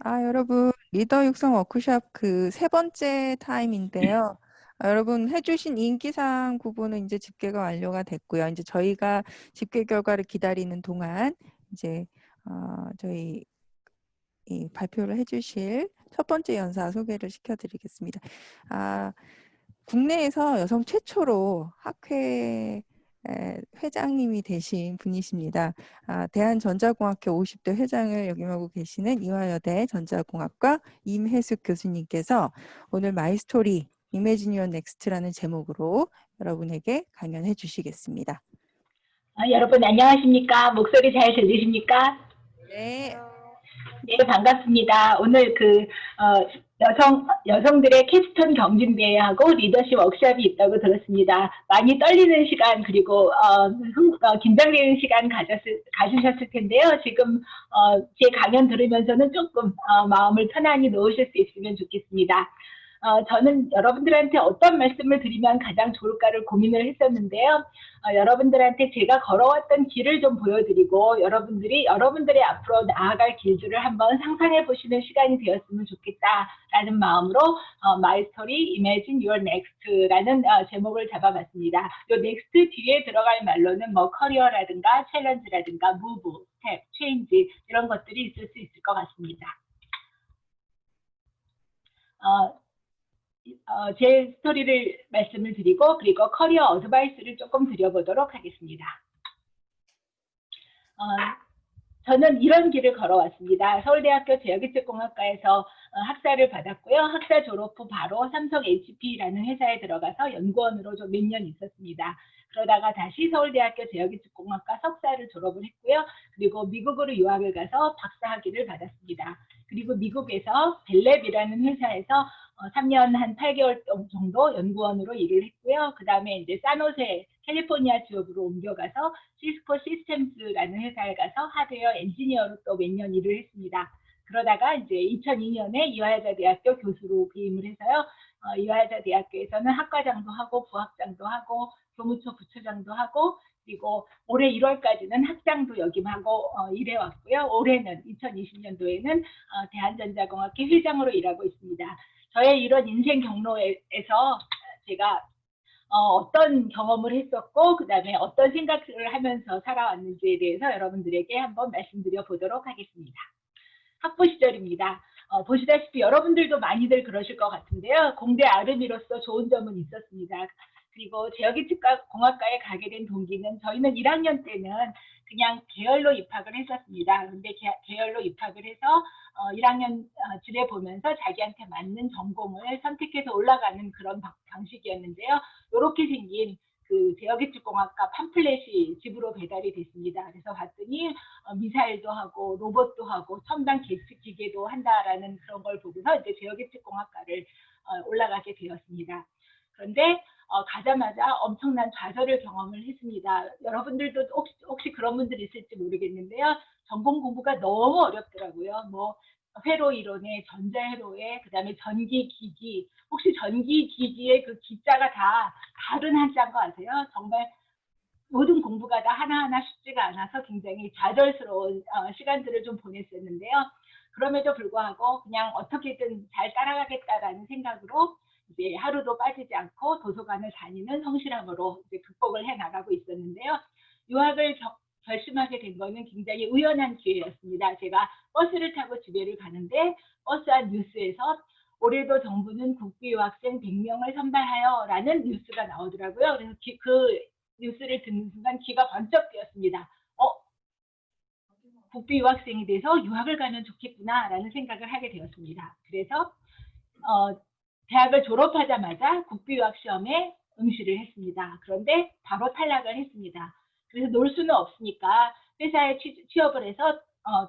여러분, 리더 육성 워크숍 그 세 번째 타임인데요. 여러분 해주신 인기사항 부분은 이제 집계가 완료가 됐고요. 이제 저희가 집계 결과를 기다리는 동안 이제 저희 이 발표를 해주실 첫 번째 연사 소개를 시켜드리겠습니다. 국내에서 여성 최초로 학회 회장님이 되신 분이십니다. 대한전자공학회 50대 회장을 역임하고 계시는 이화여대 전자공학과 임혜숙 교수님께서 오늘 마이스토리 Imagine Your Next라는 제목으로 여러분에게 강연해 주시겠습니다. 여러분 안녕하십니까? 목소리 잘 들리십니까? 네. 네, 반갑습니다. 오늘 여성들의 캡스톤 경진대회하고 리더십 워크숍이 있다고 들었습니다. 많이 떨리는 시간 그리고 긴장되는 시간 가지셨을 텐데요. 지금 제 강연 들으면서는 조금 마음을 편안히 놓으실 수 있으면 좋겠습니다. 저는 여러분들한테 어떤 말씀을 드리면 가장 좋을까를 고민을 했었는데요. 여러분들한테 제가 걸어왔던 길을 좀 보여드리고 여러분들의 앞으로 나아갈 길들을 한번 상상해 보시는 시간이 되었으면 좋겠다라는 마음으로 My Story Imagine Your Next라는 제목을 잡아봤습니다. 이 Next 뒤에 들어갈 말로는 뭐 커리어라든가 챌린지라든가 move, step, change 이런 것들이 있을 수 있을 것 같습니다. 제 스토리를 말씀을 드리고 그리고 커리어 어드바이스를 조금 드려보도록 하겠습니다. 저는 이런 길을 걸어왔습니다. 서울대학교 제어기술공학과에서 학사를 받았고요. 학사 졸업 후 바로 삼성 HP라는 회사에 들어가서 연구원으로 좀 몇 년 있었습니다. 그러다가 다시 서울대학교 제어기술공학과 석사를 졸업을 했고요. 그리고 미국으로 유학을 가서 박사학위를 받았습니다. 그리고 미국에서 벨랩이라는 회사에서 3년 한 8개월 정도 연구원으로 일을 했고요. 그 다음에 이제 산호세 캘리포니아 지역으로 옮겨가서 시스코 시스템즈라는 회사에 가서 하드웨어 엔지니어로 또 몇 년 일을 했습니다. 그러다가 이제 2002년에 이화여자대학교 교수로 부임을 해서요. 이화여자대학교에서는 학과장도 하고 부학장도 하고 교무처 부처장도 하고 그리고 올해 1월까지는 학장도 역임하고 일해왔고요. 올해는 2020년도에는 대한전자공학회 회장으로 일하고 있습니다. 저의 이런 인생 경로에서 제가 어떤 경험을 했었고 그 다음에 어떤 생각을 하면서 살아왔는지에 대해서 여러분들에게 한번 말씀드려 보도록 하겠습니다. 학부 시절입니다. 보시다시피 여러분들도 많이들 그러실 것 같은데요. 공대 아르미로서 좋은 점은 있었습니다. 그리고 제어기술공학과에 가게 된 동기는 저희는 1학년 때는 그냥 계열로 입학을 했었습니다. 근데 계열로 입학을 해서 1학년 지내 보면서 자기한테 맞는 전공을 선택해서 올라가는 그런 방식이었는데요. 이렇게 생긴 그 제어기술공학과 팜플렛이 집으로 배달이 됐습니다. 그래서 봤더니 미사일도 하고 로봇도 하고 첨단 기계도 한다라는 그런 걸 보고서 이제 제어기술공학과를 올라가게 되었습니다. 그런데 가자마자 엄청난 좌절을 경험을 했습니다. 여러분들도 혹시 그런 분들이 있을지 모르겠는데요. 전공 공부가 너무 어렵더라고요. 뭐 회로 이론에 전자회로에 그다음에 전기기기 혹시 전기기기의 그 기자가 다 다른 한자인 거 아세요? 정말 모든 공부가 다 하나하나 쉽지가 않아서 굉장히 좌절스러운 시간들을 좀 보냈었는데요. 그럼에도 불구하고 그냥 어떻게든 잘 따라가겠다라는 생각으로 이제 하루도 빠지지 않고 도서관을 다니는 성실함으로 이제 극복을 해 나가고 있었는데요. 유학을 결심하게 된 거는 굉장히 우연한 기회였습니다. 제가 버스를 타고 집에를 가는데 버스 안 뉴스에서 올해도 정부는 국비 유학생 100명을 선발하여 라는 뉴스가 나오더라고요. 그래서 그 뉴스를 듣는 순간 귀가 번쩍 뜨였습니다. 국비 유학생이 돼서 유학을 가면 좋겠구나라는 생각을 하게 되었습니다. 그래서 대학을 졸업하자마자 국비 유학 시험에 응시를 했습니다. 그런데 바로 탈락을 했습니다. 그래서 놀 수는 없으니까 회사에 취업을 해서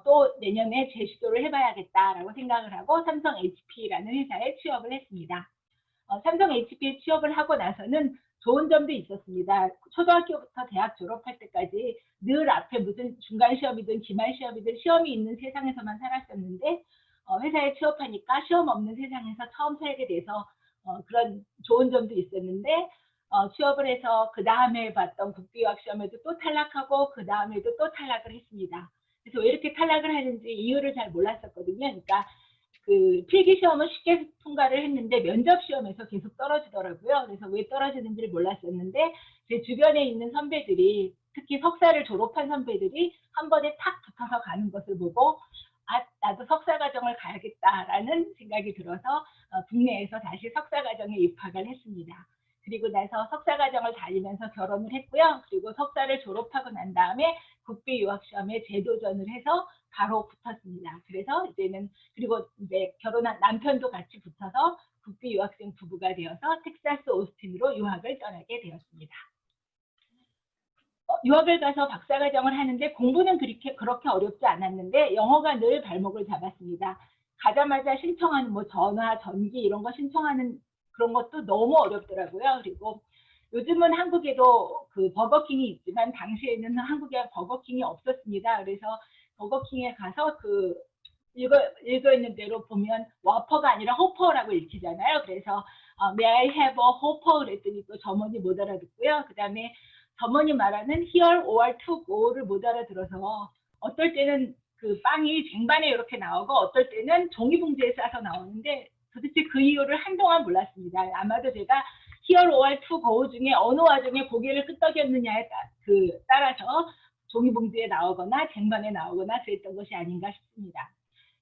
또 내년에 재시도를 해봐야겠다라고 생각을 하고 삼성 HP라는 회사에 취업을 했습니다. 삼성 HP에 취업을 하고 나서는 좋은 점도 있었습니다. 초등학교부터 대학 졸업할 때까지 늘 앞에 무슨 중간 시험이든 기말 시험이든 시험이 있는 세상에서만 살았었는데 회사에 취업하니까 시험 없는 세상에서 처음 살게 돼서 그런 좋은 점도 있었는데 취업을 해서 그 다음에 봤던 국비유학 시험에도 또 탈락하고 그 다음에도 또 탈락을 했습니다. 그래서 왜 이렇게 탈락을 하는지 이유를 잘 몰랐었거든요. 그러니까 그 필기 시험은 쉽게 통과를 했는데 면접 시험에서 계속 떨어지더라고요. 그래서 왜 떨어지는지를 몰랐었는데 제 주변에 있는 선배들이 특히 석사를 졸업한 선배들이 한 번에 탁 붙어서 가는 것을 보고 아, 나도 석사 과정을 가야겠다라는 생각이 들어서 국내에서 다시 석사 과정에 입학을 했습니다. 그리고 나서 석사 과정을 다니면서 결혼을 했고요. 그리고 석사를 졸업하고 난 다음에 국비 유학 시험에 재도전을 해서 바로 붙었습니다. 그래서 이제는 그리고 이제 결혼한 남편도 같이 붙어서 국비 유학생 부부가 되어서 텍사스 오스틴으로 유학을 떠나게 되었습니다. 유학을 가서 박사과정을 하는데 공부는 그렇게 어렵지 않았는데 영어가 늘 발목을 잡았습니다. 가자마자 신청하는 뭐 전화, 전기 이런 거 신청하는 그런 것도 너무 어렵더라고요. 그리고 요즘은 한국에도 그 버거킹이 있지만 당시에는 한국에 버거킹이 없었습니다. 그래서 버거킹에 가서 그 읽어 있는 대로 보면 와퍼가 아니라 호퍼라고 읽히잖아요. 그래서 May I have a hopper 그랬더니 또 점원이 못 알아듣고요. 그 다음에 점원이 말하는 here or to go를 못 알아들어서 어떨 때는 그 빵이 쟁반에 이렇게 나오고 어떨 때는 종이봉지에 싸서 나오는데 도대체 그 이유를 한동안 몰랐습니다. 아마도 제가 here or to go 중에 어느 와중에 고개를 끄덕였느냐에 따라서 종이봉지에 나오거나 쟁반에 나오거나 그랬던 것이 아닌가 싶습니다.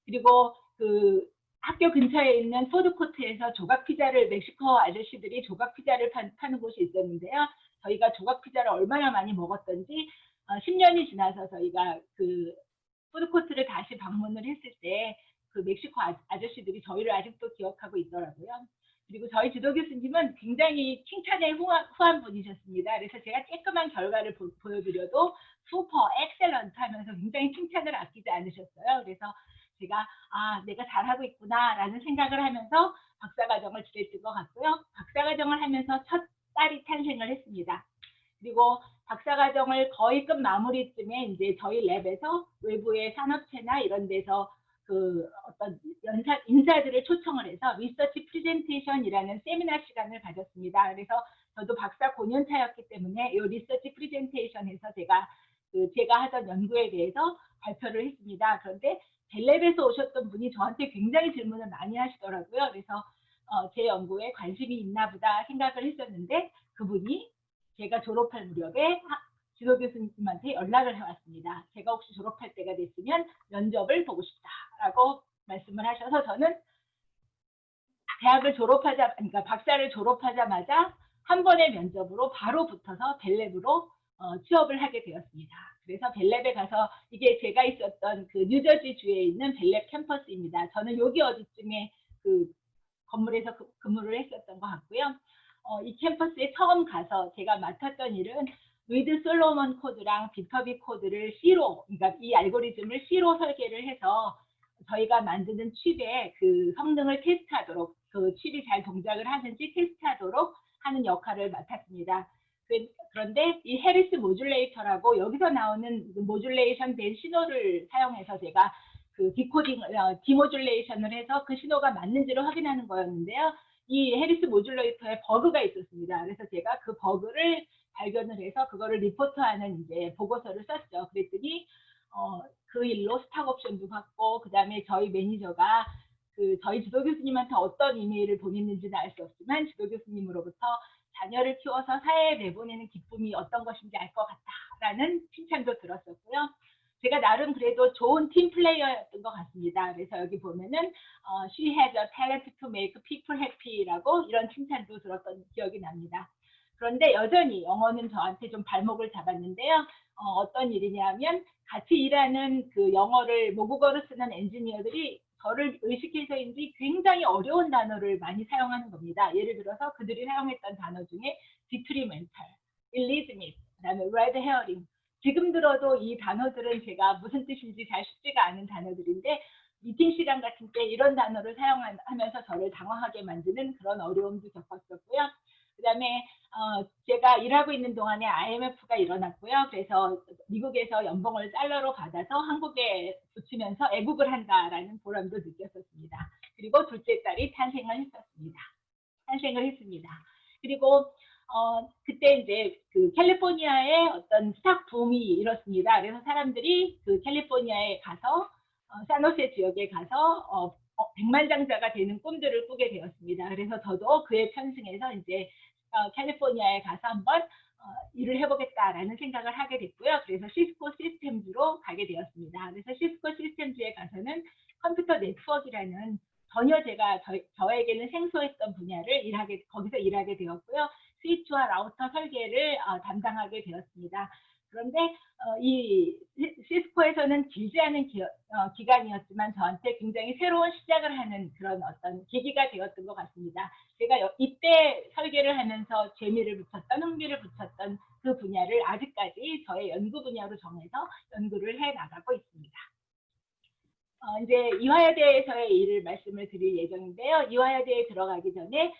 그리고 그 학교 근처에 있는 푸드코트에서 조각 피자를 멕시코 아저씨들이 조각 피자를 파는 곳이 있었는데요. 저희가 조각 피자를 얼마나 많이 먹었던지 10년이 지나서 저희가 그 푸드코트를 다시 방문을 했을 때 그 멕시코 아저씨들이 저희를 아직도 기억하고 있더라고요. 그리고 저희 지도 교수님은 굉장히 칭찬에 후한 분이셨습니다. 그래서 제가 쬐끔한 결과를 보여드려도 슈퍼, 엑셀런트 하면서 굉장히 칭찬을 아끼지 않으셨어요. 그래서 제가 내가 잘하고 있구나라는 생각을 하면서 박사과정을 지냈던 것 같고요. 박사과정을 하면서 첫 딸이 탄생을 했습니다. 그리고 박사과정을 거의 끝 마무리쯤에 이제 저희 랩에서 외부의 산업체나 이런 데서 그 어떤 인사들을 초청을 해서 리서치 프레젠테이션이라는 세미나 시간을 가졌습니다. 그래서 저도 박사 5년 차였기 때문에 이 리서치 프레젠테이션에서 제가 하던 연구에 대해서 발표를 했습니다. 그런데 벨랩에서 오셨던 분이 저한테 굉장히 질문을 많이 하시더라고요. 그래서 제 연구에 관심이 있나 보다 생각을 했었는데 그분이 제가 졸업할 무렵에 지도 교수님한테 연락을 해왔습니다. 제가 혹시 졸업할 때가 됐으면 면접을 보고 싶다라고 말씀을 하셔서 저는 그러니까 박사를 졸업하자마자 한 번의 면접으로 바로 붙어서 벨랩으로 취업을 하게 되었습니다. 그래서 벨랩에 가서 이게 제가 있었던 그 뉴저지 주에 있는 벨랩 캠퍼스입니다. 저는 여기 어디쯤에 그 건물에서 근무를 했었던 것 같고요. 이 캠퍼스에 처음 가서 제가 맡았던 일은 위드 솔로몬 코드랑 비터비 코드를 C로, 그러니까 이 알고리즘을 C로 설계를 해서 저희가 만드는 칩의 그 성능을 테스트하도록, 그 칩이 잘 동작을 하는지 테스트하도록 하는 역할을 맡았습니다. 그런데 이 해리스 모듈레이터라고 여기서 나오는 모듈레이션 된 신호를 사용해서 제가 그 디모듈레이션을 해서 그 신호가 맞는지를 확인하는 거였는데요. 이 해리스 모듈레이터에 버그가 있었습니다. 그래서 제가 그 버그를 발견을 해서 그거를 리포트하는 이제 보고서를 썼죠. 그랬더니 그 일로 스탁 옵션도 받고 그 다음에 저희 매니저가 저희 지도 교수님한테 어떤 이메일을 보냈는지는 알 수 없지만 지도 교수님으로부터 자녀를 키워서 사회에 내보내는 기쁨이 어떤 것인지 알 것 같다라는 칭찬도 들었었고요. 제가 나름 그래도 좋은 팀 플레이어였던 것 같습니다. 그래서 여기 보면은 she has a talent to make people happy라고 이런 칭찬도 들었던 기억이 납니다. 그런데 여전히 영어는 저한테 좀 발목을 잡았는데요. 어떤 일이냐면 같이 일하는 그 영어를 모국어로 쓰는 엔지니어들이 저를 의식해서인지 굉장히 어려운 단어를 많이 사용하는 겁니다. 예를 들어서 그들이 사용했던 단어 중에 detrimental, illicit, 그다음에 red herring. 지금 들어도 이 단어들은 제가 무슨 뜻인지 잘 쉽지가 않은 단어들인데 미팅 시간 같은 때 이런 단어를 사용하면서 저를 당황하게 만드는 그런 어려움도 겪었었고요. 그다음에 제가 일하고 있는 동안에 IMF가 일어났고요. 그래서 미국에서 연봉을 달러로 받아서 한국에 붙이면서 애국을 한다라는 보람도 느꼈었습니다. 그리고 둘째 딸이 탄생을 했습니다. 그리고 그때 이제 그 캘리포니아의 어떤 스탁 붐이 일었습니다. 그래서 사람들이 그 캘리포니아에 가서 산호세 지역에 가서 백만장자가 되는 꿈들을 꾸게 되었습니다. 그래서 저도 그에 편승해서 이제 캘리포니아에 가서 한번 일을 해보겠다라는 생각을 하게 됐고요. 그래서 시스코 시스템즈로 가게 되었습니다. 그래서 시스코 시스템즈에 가서는 컴퓨터 네트워크라는 전혀 제가 저에게는 생소했던 분야를 거기서 일하게 되었고요. 스위치와 라우터 설계를 담당하게 되었습니다. 그런데 이 시스코에서는 길지 않은 기간이었지만 저한테 굉장히 새로운 시작을 하는 그런 어떤 계기가 되었던 것 같습니다. 제가 이때 설계를 하면서 재미를 붙였던, 흥미를 붙였던 그 분야를 아직까지 저의 연구 분야로 정해서 연구를 해 나가고 있습니다. 이제 이화여대에서의 일을 말씀을 드릴 예정인데요. 이화여대에 들어가기 전에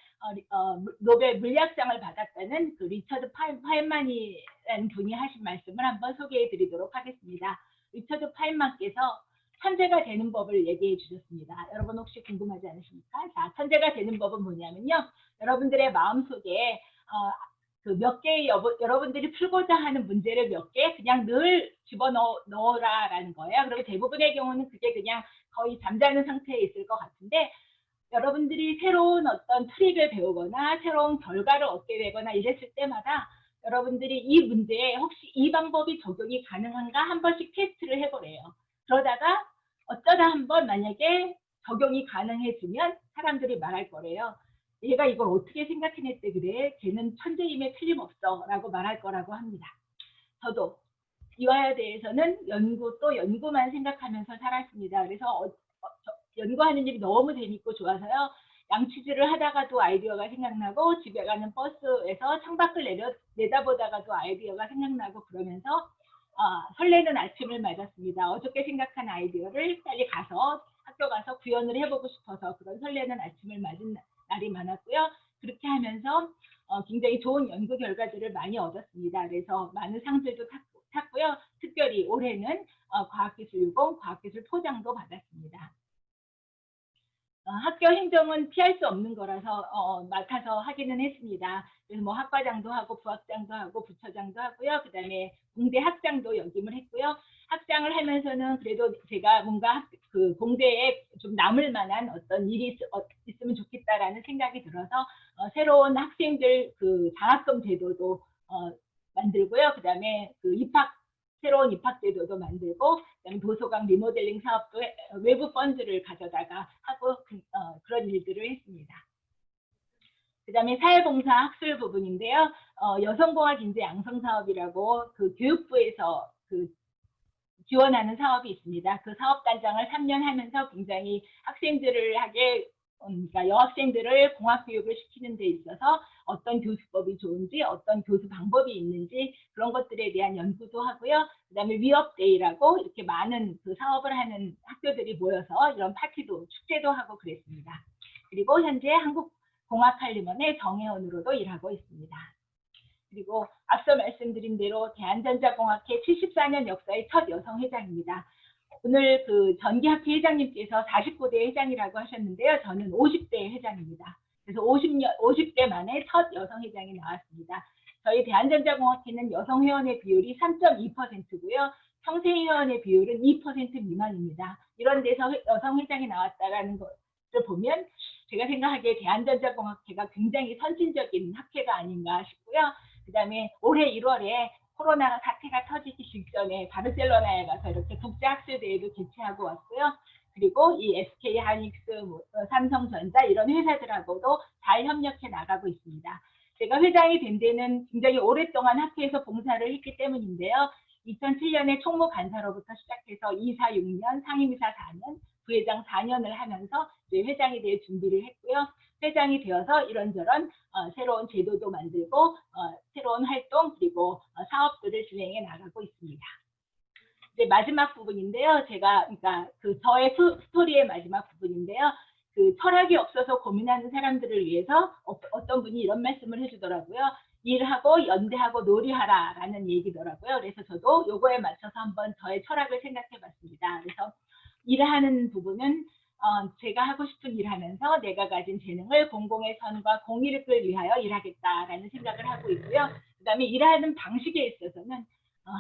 노벨 물리학상을 받았다는 그 리처드 파인만이라는 분이 하신 말씀을 한번 소개해 드리도록 하겠습니다. 리처드 파인만께서 천재가 되는 법을 얘기해 주셨습니다. 여러분 혹시 궁금하지 않으십니까? 자, 천재가 되는 법은 뭐냐면요. 여러분들의 마음속에 그 몇 개의 여러분들이 풀고자 하는 문제를 몇 개 그냥 늘 집어넣어라라는 거예요. 그리고 대부분의 경우는 그게 그냥 거의 잠자는 상태에 있을 것 같은데 여러분들이 새로운 어떤 트릭을 배우거나 새로운 결과를 얻게 되거나 이랬을 때마다 여러분들이 이 문제에 혹시 이 방법이 적용이 가능한가 한 번씩 테스트를 해보래요. 그러다가 어쩌다 한번 만약에 적용이 가능해지면 사람들이 말할 거래요. 얘가 이걸 어떻게 생각해냈대 그래? 걔는 천재임에 틀림없어 라고 말할 거라고 합니다. 저도 이화여대에서는 또 연구만 생각하면서 살았습니다. 그래서 연구하는 일이 너무 재밌고 좋아서요. 양치질을 하다가도 아이디어가 생각나고 집에 가는 버스에서 창밖을 내다보다가도 아이디어가 생각나고 그러면서 설레는 아침을 맞았습니다. 어저께 생각한 아이디어를 빨리 학교 가서 구현을 해보고 싶어서 그런 설레는 아침을 맞은 날이 많았고요. 그렇게 하면서 굉장히 좋은 연구 결과들을 많이 얻었습니다. 그래서 많은 상들도 탔고요. 특별히 올해는 과학기술유공, 과학기술포장도 받았습니다. 학교 행정은 피할 수 없는 거라서 맡아서 하기는 했습니다. 그래서 뭐 학과장도 하고 부학장도 하고 부처장도 하고요. 그다음에 공대 학장도 역임을 했고요. 학장을 하면서는 그래도 제가 뭔가 그 공대에 좀 남을 만한 어떤 일이 있으면 좋겠다라는 생각이 들어서 새로운 학생들 그 장학금 제도도 만들고요. 그다음에 그 새로운 입학 제도도 만들고 그다음에 도서관 리모델링 사업도 외부 펀드를 가져다가 하고 그런 일들을 했습니다. 그다음에 사회봉사 학술 부분인데요. 여성공학 인재 양성 사업이라고 그 교육부에서 그 지원하는 사업이 있습니다. 그 사업단장을 3년 하면서 굉장히 학생들을 그러니까 여학생들을 공학교육을 시키는 데 있어서 어떤 교수법이 좋은지 어떤 교수 방법이 있는지 그런 것들에 대한 연구도 하고요. 그다음에 위업데이라고 이렇게 많은 그 사업을 하는 학교들이 모여서 이런 파티도 축제도 하고 그랬습니다. 그리고 현재 한국공학칼리먼의 정회원으로도 일하고 있습니다. 그리고 앞서 말씀드린 대로 대한전자공학회 74년 역사의 첫 여성 회장입니다. 오늘 그 전기학회 회장님께서 49대 회장이라고 하셨는데요. 저는 50대 회장입니다. 그래서 50대 만에 첫 여성 회장이 나왔습니다. 저희 대한전자공학회는 여성 회원의 비율이 3.2%고요. 평생 회원의 비율은 2% 미만입니다. 이런 데서 여성 회장이 나왔다는 것을 보면 제가 생각하기에 대한전자공학회가 굉장히 선진적인 학회가 아닌가 싶고요. 그다음에 올해 1월에 코로나 사태가 터지기 직전에 바르셀로나에 가서 이렇게 국제학술대회도 개최하고 왔고요. 그리고 이 SK 하이닉스, 삼성전자 이런 회사들하고도 잘 협력해 나가고 있습니다. 제가 회장이 된 데는 굉장히 오랫동안 학회에서 봉사를 했기 때문인데요. 2007년에 총무간사로부터 시작해서 이사 6년, 상임이사 4년, 부회장 4년을 하면서 회장이 될 준비를 했고요. 회장이 되어서 이런저런 새로운 제도도 만들고 새로운 활동 그리고 사업들을 진행해 나가고 있습니다. 이제 마지막 부분인데요. 그러니까 그 저의 스토리의 마지막 부분인데요. 그 철학이 없어서 고민하는 사람들을 위해서 어떤 분이 이런 말씀을 해주더라고요. 일하고 연대하고 놀이하라라는 얘기더라고요. 그래서 저도 요거에 맞춰서 한번 저의 철학을 생각해 봤습니다. 그래서 일하는 부분은 제가 하고 싶은 일 하면서 내가 가진 재능을 공공의 선과 공익을 위하여 일하겠다라는 생각을 하고 있고요. 그 다음에 일하는 방식에 있어서는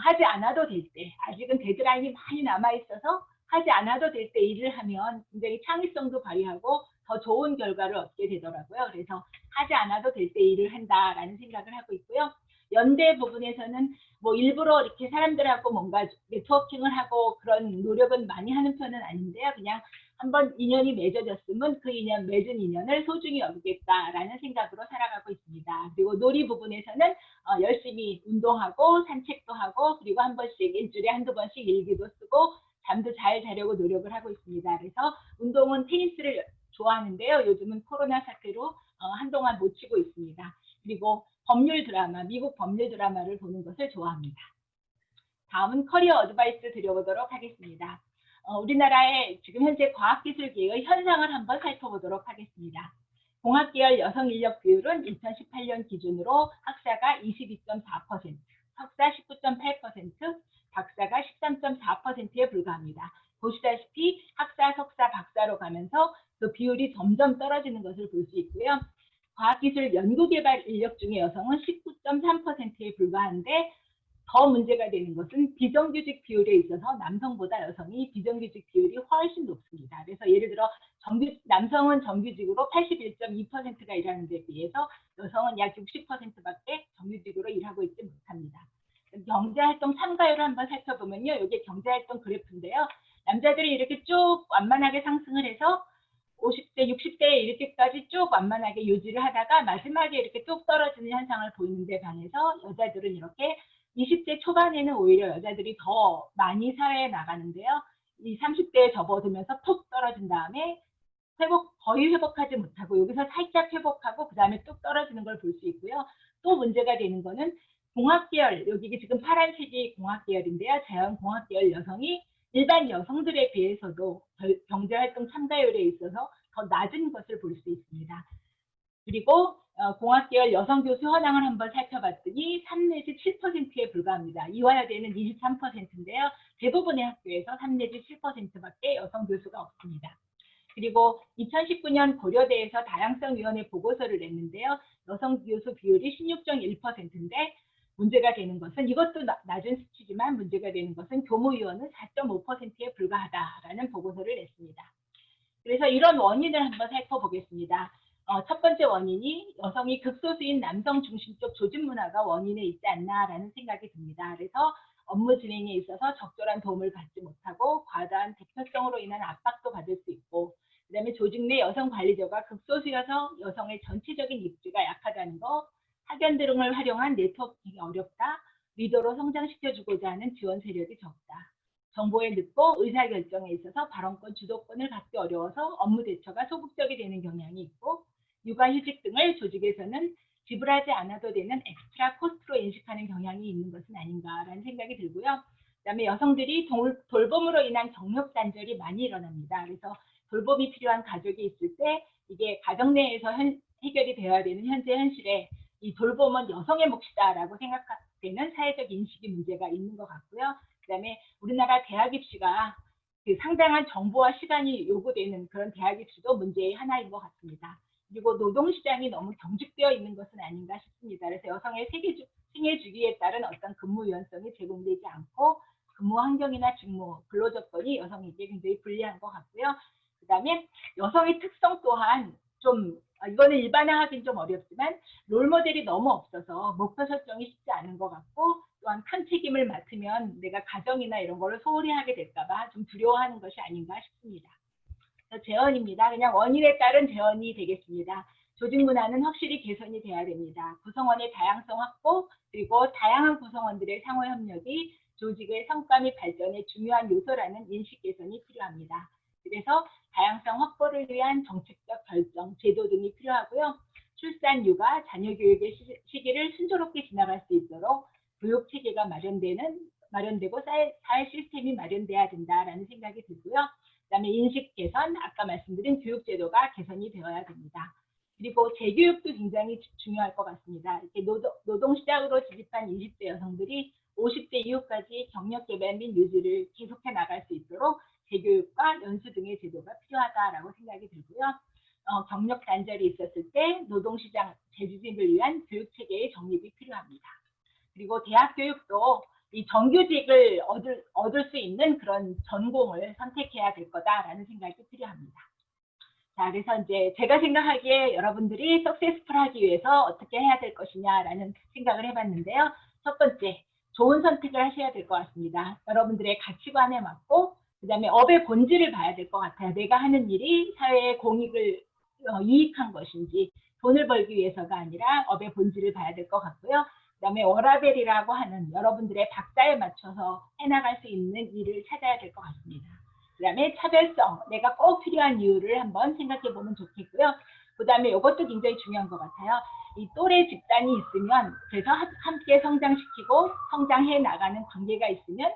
하지 않아도 될 때, 아직은 데드라인이 많이 남아있어서 하지 않아도 될 때 일을 하면 굉장히 창의성도 발휘하고 더 좋은 결과를 얻게 되더라고요. 그래서 하지 않아도 될 때 일을 한다라는 생각을 하고 있고요. 연대 부분에서는 뭐 일부러 이렇게 사람들하고 뭔가 네트워킹을 하고 그런 노력은 많이 하는 편은 아닌데요. 그냥 한번 인연이 맺어졌으면 그 인연, 맺은 인연을 소중히 여기겠다라는 생각으로 살아가고 있습니다. 그리고 놀이 부분에서는 열심히 운동하고 산책도 하고 그리고 한 번씩 일주일에 한두 번씩 일기도 쓰고 잠도 잘 자려고 노력을 하고 있습니다. 그래서 운동은 테니스를 좋아하는데요. 요즘은 코로나 사태로 한동안 못 치고 있습니다. 그리고 법률 드라마, 미국 법률 드라마를 보는 것을 좋아합니다. 다음은 커리어 어드바이스 드려보도록 하겠습니다. 우리나라의 지금 현재 과학기술계의 현상을 한번 살펴보도록 하겠습니다. 공학계열 여성 인력 비율은 2018년 기준으로 학사가 22.4%, 석사 19.8%, 박사가 13.4%에 불과합니다. 보시다시피 학사, 석사, 박사로 가면서 그 비율이 점점 떨어지는 것을 볼 수 있고요. 과학기술 연구개발 인력 중에 여성은 19.3%에 불과한데 더 문제가 되는 것은 비정규직 비율에 있어서 남성보다 여성이 비정규직 비율이 훨씬 높습니다. 그래서 예를 들어 남성은 정규직으로 81.2%가 일하는 데 비해서 여성은 약 60%밖에 정규직으로 일하고 있지 못합니다. 경제활동 참가율을 한번 살펴보면요. 이게 경제활동 그래프인데요. 남자들이 이렇게 쭉 완만하게 상승을 해서 50대, 60대에 이렇게까지 쭉 완만하게 유지를 하다가 마지막에 이렇게 뚝 떨어지는 현상을 보이는데 반해서 여자들은 이렇게 20대 초반에는 오히려 여자들이 더 많이 사회에 나가는데요. 이 30대에 접어들면서 톡 떨어진 다음에 거의 회복하지 못하고 여기서 살짝 회복하고 그 다음에 뚝 떨어지는 걸 볼 수 있고요. 또 문제가 되는 거는 공학계열, 여기 지금 파란색이 공학계열인데요. 자연공학계열 여성이 일반 여성들에 비해서도 경제활동 참가율에 있어서 더 낮은 것을 볼 수 있습니다. 그리고 공학계열 여성 교수 현황을 한번 살펴봤더니 3 내지 7%에 불과합니다. 이화여대는 23%인데요. 대부분의 학교에서 3 내지 7%밖에 여성 교수가 없습니다. 그리고 2019년 고려대에서 다양성위원회 보고서를 냈는데요. 여성 교수 비율이 16.1%인데 문제가 되는 것은 이것도 낮은 수치지만 문제가 되는 것은 교무위원은 4.5%에 불과하다라는 보고서를 냈습니다. 그래서 이런 원인을 한번 살펴보겠습니다. 첫 번째 원인이 여성이 극소수인 남성 중심적 조직 문화가 원인에 있지 않나라는 생각이 듭니다. 그래서 업무 진행에 있어서 적절한 도움을 받지 못하고 과다한 대표성으로 인한 압박도 받을 수 있고 그다음에 조직 내 여성 관리자가 극소수여서 여성의 전체적인 입지가 약하다는 거, 학연 등을 활용한 네트워킹이 어렵다, 리더로 성장시켜주고자 하는 지원 세력이 적다, 정보에 늦고 의사결정에 있어서 발언권, 주도권을 갖기 어려워서 업무 대처가 소극적이 되는 경향이 있고 육아휴직 등을 조직에서는 지불하지 않아도 되는 엑스트라 코스트로 인식하는 경향이 있는 것은 아닌가라는 생각이 들고요. 그다음에 여성들이 돌봄으로 인한 경력 단절이 많이 일어납니다. 그래서 돌봄이 필요한 가족이 있을 때 이게 가정 내에서 해결이 되어야 되는 현재 현실에 이 돌봄은 여성의 몫이다라고 생각되는 사회적 인식이 문제가 있는 것 같고요. 그다음에 우리나라 대학 입시가 상당한 정보와 시간이 요구되는 그런 대학 입시도 문제의 하나인 것 같습니다. 그리고 노동시장이 너무 경직되어 있는 것은 아닌가 싶습니다. 그래서 여성의 생애 주기에 따른 어떤 근무 유연성이 제공되지 않고 근무 환경이나 직무, 근로 조건이 여성에게 굉장히 불리한 것 같고요. 그 다음에 여성의 특성 또한 좀 이거는 일반화하기는 좀 어렵지만 롤모델이 너무 없어서 목표 설정이 쉽지 않은 것 같고 또한 큰 책임을 맡으면 내가 가정이나 이런 거를 소홀히 하게 될까봐 좀 두려워하는 것이 아닌가 싶습니다. 재원입니다. 그냥 원인에 따른 재원이 되겠습니다. 조직 문화는 확실히 개선이 돼야 됩니다. 구성원의 다양성 확보 그리고 다양한 구성원들의 상호 협력이 조직의 성과 및 발전에 중요한 요소라는 인식 개선이 필요합니다. 그래서 다양성 확보를 위한 정책적 결정, 제도 등이 필요하고요. 출산, 육아, 자녀 교육의 시기를 순조롭게 지나갈 수 있도록 교육 체계가 마련되고 사회 시스템이 마련돼야 된다라는 생각이 들고요. 그다음에 인식 개선, 아까 말씀드린 교육 제도가 개선이 되어야 됩니다. 그리고 재교육도 굉장히 중요할 것 같습니다. 이렇게 노동시장으로 진입한 20대 여성들이 50대 이후까지 경력 개발 및 유지를 계속해 나갈 수 있도록 재교육과 연수 등의 제도가 필요하다라고 생각이 들고요. 경력 단절이 있었을 때 노동시장 재진입을 위한 교육체계의 정립이 필요합니다. 그리고 대학 교육도 이 정규직을 얻을 수 있는 그런 전공을 선택해야 될 거다라는 생각이 필요합니다. 자, 그래서 이제 제가 생각하기에 여러분들이 석세스풀하기 위해서 어떻게 해야 될 것이냐라는 생각을 해봤는데요. 첫 번째, 좋은 선택을 하셔야 될 것 같습니다. 여러분들의 가치관에 맞고, 그 다음에 업의 본질을 봐야 될 것 같아요. 내가 하는 일이 사회에 공익을 유익한 것인지, 돈을 벌기 위해서가 아니라 업의 본질을 봐야 될 것 같고요. 그 다음에 워라벨이라고 하는 여러분들의 박자에 맞춰서 해나갈 수 있는 일을 찾아야 될 것 같습니다. 그 다음에 차별성, 내가 꼭 필요한 이유를 한번 생각해 보면 좋겠고요. 그 다음에 이것도 굉장히 중요한 것 같아요. 이 또래 집단이 있으면, 그래서 함께 성장시키고 성장해 나가는 관계가 있으면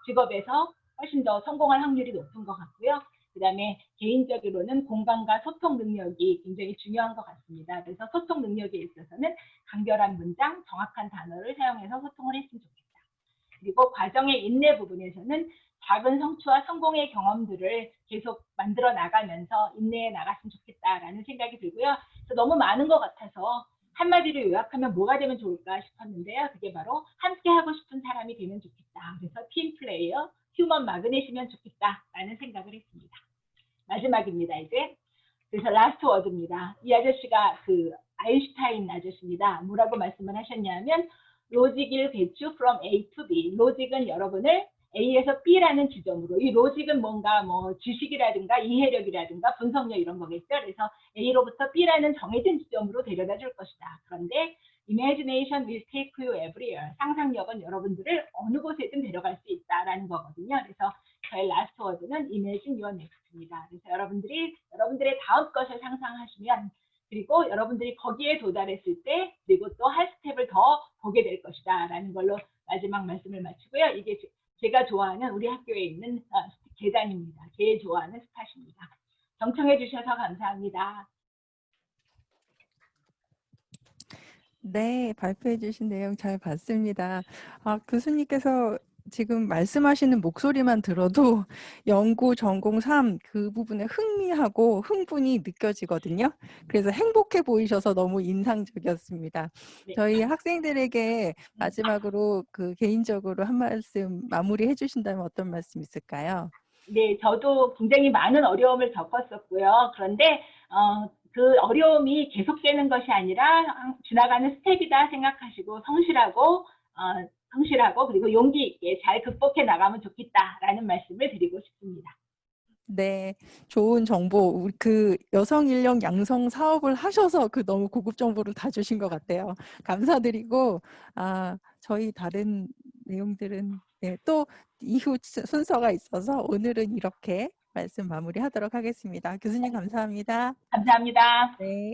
직업에서 훨씬 더 성공할 확률이 높은 것 같고요. 그 다음에 개인적으로는 공감과 소통 능력이 굉장히 중요한 것 같습니다. 그래서 소통 능력에 있어서는 간결한 문장, 정확한 단어를 사용해서 소통을 했으면 좋겠다. 그리고 과정의 인내 부분에서는 작은 성취와 성공의 경험들을 계속 만들어 나가면서 인내해 나갔으면 좋겠다라는 생각이 들고요. 너무 많은 것 같아서 한마디로 요약하면 뭐가 되면 좋을까 싶었는데요. 그게 바로 함께 하고 싶은 사람이 되면 좋겠다. 그래서 팀 플레이어, 휴먼 마그넷이면 좋겠다라는 생각을 했습니다. 마지막입니다, 이제. 그래서 라스트 워드입니다. 이 아저씨가 그 아인슈타인 아저씨입니다. 뭐라고 말씀을 하셨냐면 로직을 get you from A to B. 로직은 여러분을 A에서 B라는 지점으로, 이 로직은 뭔가 뭐 지식이라든가 이해력이라든가 분석력 이런 거겠죠. 그래서 A로부터 B라는 정해진 지점으로 데려다 줄 것이다. 그런데 imagination will take you everywhere. 상상력은 여러분들을 어느 곳에든 데려갈 수 있다라는 거거든요. 그래서 저의 라스트 워드는 imagine your next입니다. 그래서 여러분들의 다음 것을 상상하시면, 그리고 여러분들이 거기에 도달했을 때, 그리고 또 할 스텝을 더 보게 될 것이다 라는 걸로 마지막 말씀을 마치고요. 이게 제가 좋아하는 우리 학교에 있는 계단입니다. 제일 좋아하는 스팟입니다. 경청해 주셔서 감사합니다. 네, 발표해 주신 내용 잘 봤습니다. 교수님께서 지금 말씀하시는 목소리만 들어도 연구 전공 3 그 부분에 흥미하고 흥분이 느껴지거든요. 그래서 행복해 보이셔서 너무 인상적이었습니다. 네. 저희 학생들에게 마지막으로 개인적으로 한 말씀 마무리해 주신다면 어떤 말씀 있을까요? 네, 저도 굉장히 많은 어려움을 겪었었고요. 그런데 그 어려움이 계속되는 것이 아니라 지나가는 스텝이다 생각하시고 성실하고 그리고 용기 있게 잘 극복해 나가면 좋겠다라는 말씀을 드리고 싶습니다. 네, 좋은 정보, 그 여성 인력 양성 사업을 하셔서 너무 고급 정보를 다 주신 것 같아요. 감사드리고, 저희 다른 내용들은 또 이후 순서가 있어서 오늘은 이렇게 말씀 마무리하도록 하겠습니다. 교수님 감사합니다. 감사합니다. 네.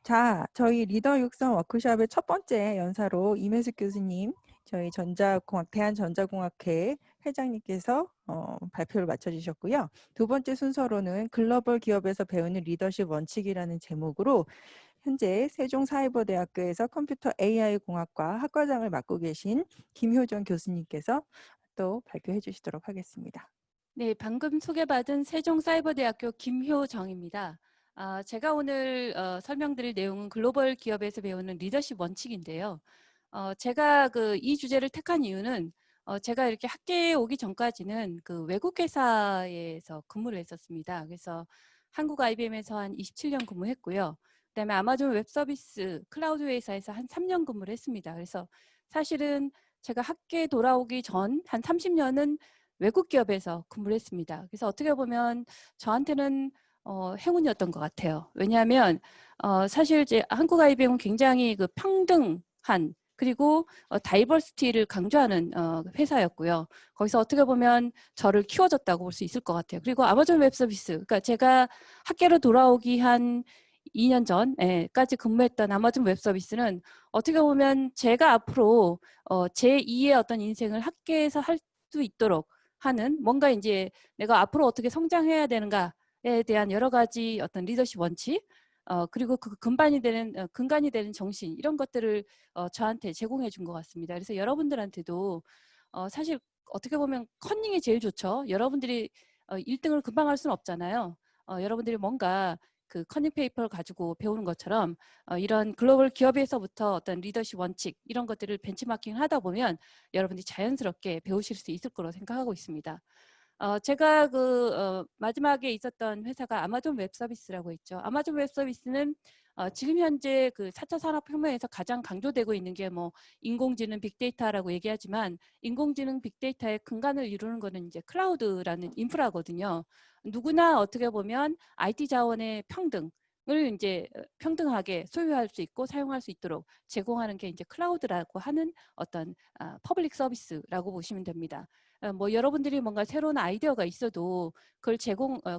자, 저희 리더 육성 워크숍의 첫 번째 연사로 임혜숙 교수님, 저희 대한전자공학회 회장님께서 발표를 마쳐주셨고요. 두 번째 순서로는 글로벌 기업에서 배우는 리더십 원칙이라는 제목으로 현재 세종사이버대학교에서 컴퓨터 AI 공학과 학과장을 맡고 계신 김효정 교수님께서 또 발표해 주시도록 하겠습니다. 네, 방금 소개받은 세종사이버대학교 김효정입니다. 제가 오늘 설명드릴 내용은 글로벌 기업에서 배우는 리더십 원칙인데요. 제가 이 주제를 택한 이유는 제가 이렇게 학계에 오기 전까지는 외국 회사에서 근무를 했었습니다. 그래서 한국 IBM에서 한 27년 근무했고요. 그다음에 아마존 웹서비스 클라우드 회사에서 한 3년 근무를 했습니다. 그래서 사실은 제가 학계에 돌아오기 전 한 30년은 외국 기업에서 근무를 했습니다. 그래서 어떻게 보면 저한테는 행운이었던 것 같아요. 왜냐하면 사실 이제 한국 IBM은 굉장히 평등한 그리고 다이버시티를 강조하는 회사였고요. 거기서 어떻게 보면 저를 키워줬다고 볼 수 있을 것 같아요. 그리고 아마존 웹서비스, 그러니까 제가 학계로 돌아오기 한 2년 전까지 근무했던 아마존 웹서비스는 어떻게 보면 제가 앞으로 제2의 어떤 인생을 학계에서 할 수 있도록 하는 뭔가 이제 내가 앞으로 어떻게 성장해야 되는가에 대한 여러 가지 어떤 리더십 원칙, 그리고 근간이 되는 정신 이런 것들을 저한테 제공해 준 것 같습니다. 그래서 여러분들한테도 사실 어떻게 보면 컨닝이 제일 좋죠. 여러분들이 1등을 금방 할 수는 없잖아요. 여러분들이 뭔가 그 커닝 페이퍼를 가지고 배우는 것처럼 이런 글로벌 기업에서부터 어떤 리더십 원칙 이런 것들을 벤치마킹을 하다 보면 여러분들이 자연스럽게 배우실 수 있을 거라고 생각하고 있습니다. 제가 마지막에 있었던 회사가 아마존 웹 서비스라고 있죠. 아마존 웹 서비스는 지금 현재 그 4차 산업혁명에서 가장 강조되고 있는 게 뭐 인공지능 빅데이터라고 얘기하지만 인공지능 빅데이터의 근간을 이루는 거는 이제 클라우드라는 인프라거든요. 누구나 어떻게 보면 IT 자원의 평등을 이제 평등하게 소유할 수 있고 사용할 수 있도록 제공하는 게 이제 클라우드라고 하는 어떤 퍼블릭 서비스라고 보시면 됩니다. 뭐 여러분들이 뭔가 새로운 아이디어가 있어도 그걸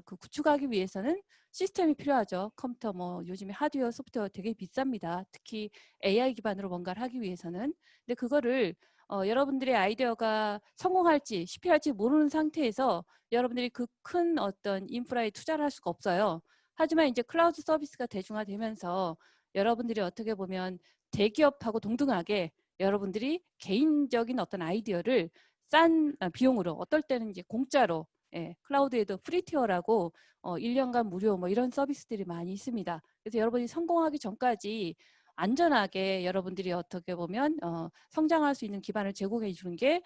구축하기 위해서는 시스템이 필요하죠. 컴퓨터 뭐 요즘에 하드웨어, 소프트웨어 되게 비쌉니다. 특히 AI 기반으로 뭔가를 하기 위해서는. 근데 그거를 여러분들의 아이디어가 성공할지 실패할지 모르는 상태에서 여러분들이 그 큰 어떤 인프라에 투자를 할 수가 없어요. 하지만 이제 클라우드 서비스가 대중화되면서 여러분들이 어떻게 보면 대기업하고 동등하게 여러분들이 개인적인 어떤 아이디어를 싼 비용으로 어떨 때는 이제 공짜로 클라우드에도 프리티어라고 1년간 무료 뭐 이런 서비스들이 많이 있습니다. 그래서 여러분이 성공하기 전까지 안전하게 여러분들이 어떻게 보면 성장할 수 있는 기반을 제공해 주는 게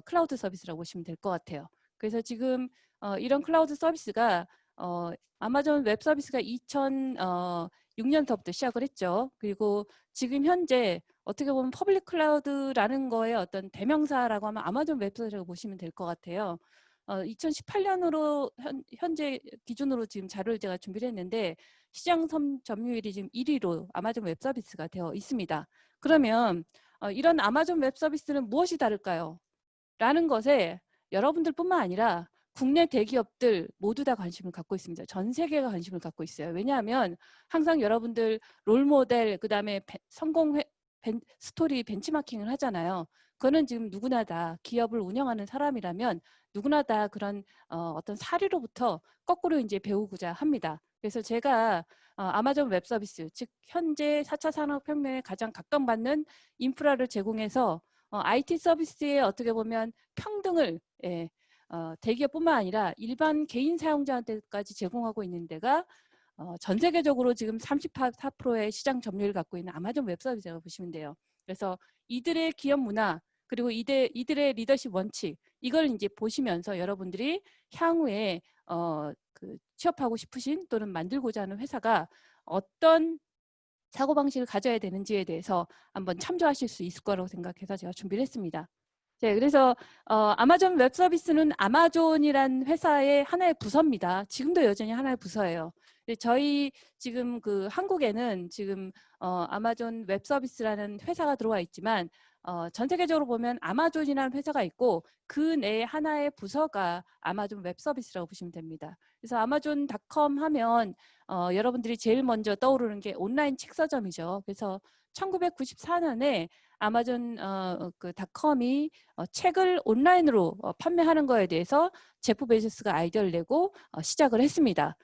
클라우드 서비스라고 보시면 될 것 같아요. 그래서 지금 이런 클라우드 서비스가 아마존 웹 서비스가 2006년서부터 시작을 했죠. 그리고 지금 현재 어떻게 보면 퍼블릭 클라우드라는 거의 어떤 대명사라고 하면 아마존 웹서비스라고 보시면 될 것 같아요. 2018년으로 현재 기준으로 지금 자료를 제가 준비를 했는데 시장 점유율이 지금 1위로 아마존 웹 서비스가 되어 있습니다. 그러면 이런 아마존 웹 서비스는 무엇이 다를까요? 라는 것에 여러분들뿐만 아니라 국내 대기업들 모두 다 관심을 갖고 있습니다. 전 세계가 관심을 갖고 있어요. 왜냐하면 항상 여러분들 롤모델 그다음에 성공 스토리 벤치마킹을 하잖아요. 그거는 지금 누구나 다 기업을 운영하는 사람이라면 누구나 다 그런 어떤 사례로부터 거꾸로 이제 배우고자 합니다. 그래서 제가 아마존 웹 서비스, 즉 현재 4차 산업혁명에 가장 각광받는 인프라를 제공해서 IT 서비스에 어떻게 보면 평등을 대기업뿐만 아니라 일반 개인 사용자한테까지 제공하고 있는 데가 전 세계적으로 지금 34%의 시장 점유율을 갖고 있는 아마존 웹 서비스라고 보시면 돼요. 그래서 이들의 기업 문화 그리고 이들의 리더십 원칙 이걸 이제 보시면서 여러분들이 향후에 취업하고 싶으신 또는 만들고자 하는 회사가 어떤 사고방식을 가져야 되는지에 대해서 한번 참조하실 수 있을 거라고 생각해서 제가 준비를 했습니다. 네, 그래서 아마존 웹 서비스는 아마존이란 회사의 하나의 부서입니다. 지금도 여전히 하나의 부서예요. 저희 지금 그 한국에는 지금 아마존 웹 서비스라는 회사가 들어와 있지만 전 세계적으로 보면 아마존이라는 회사가 있고 그 내에 하나의 부서가 아마존 웹 서비스라고 보시면 됩니다. 그래서 아마존닷컴 하면 여러분들이 제일 먼저 떠오르는 게 온라인 책 서점이죠. 그래서 1994년에 아마존 그 닷컴이 책을 온라인으로 판매하는 거에 대해서 제프 베조스가 아이디어를 내고 시작을 했습니다.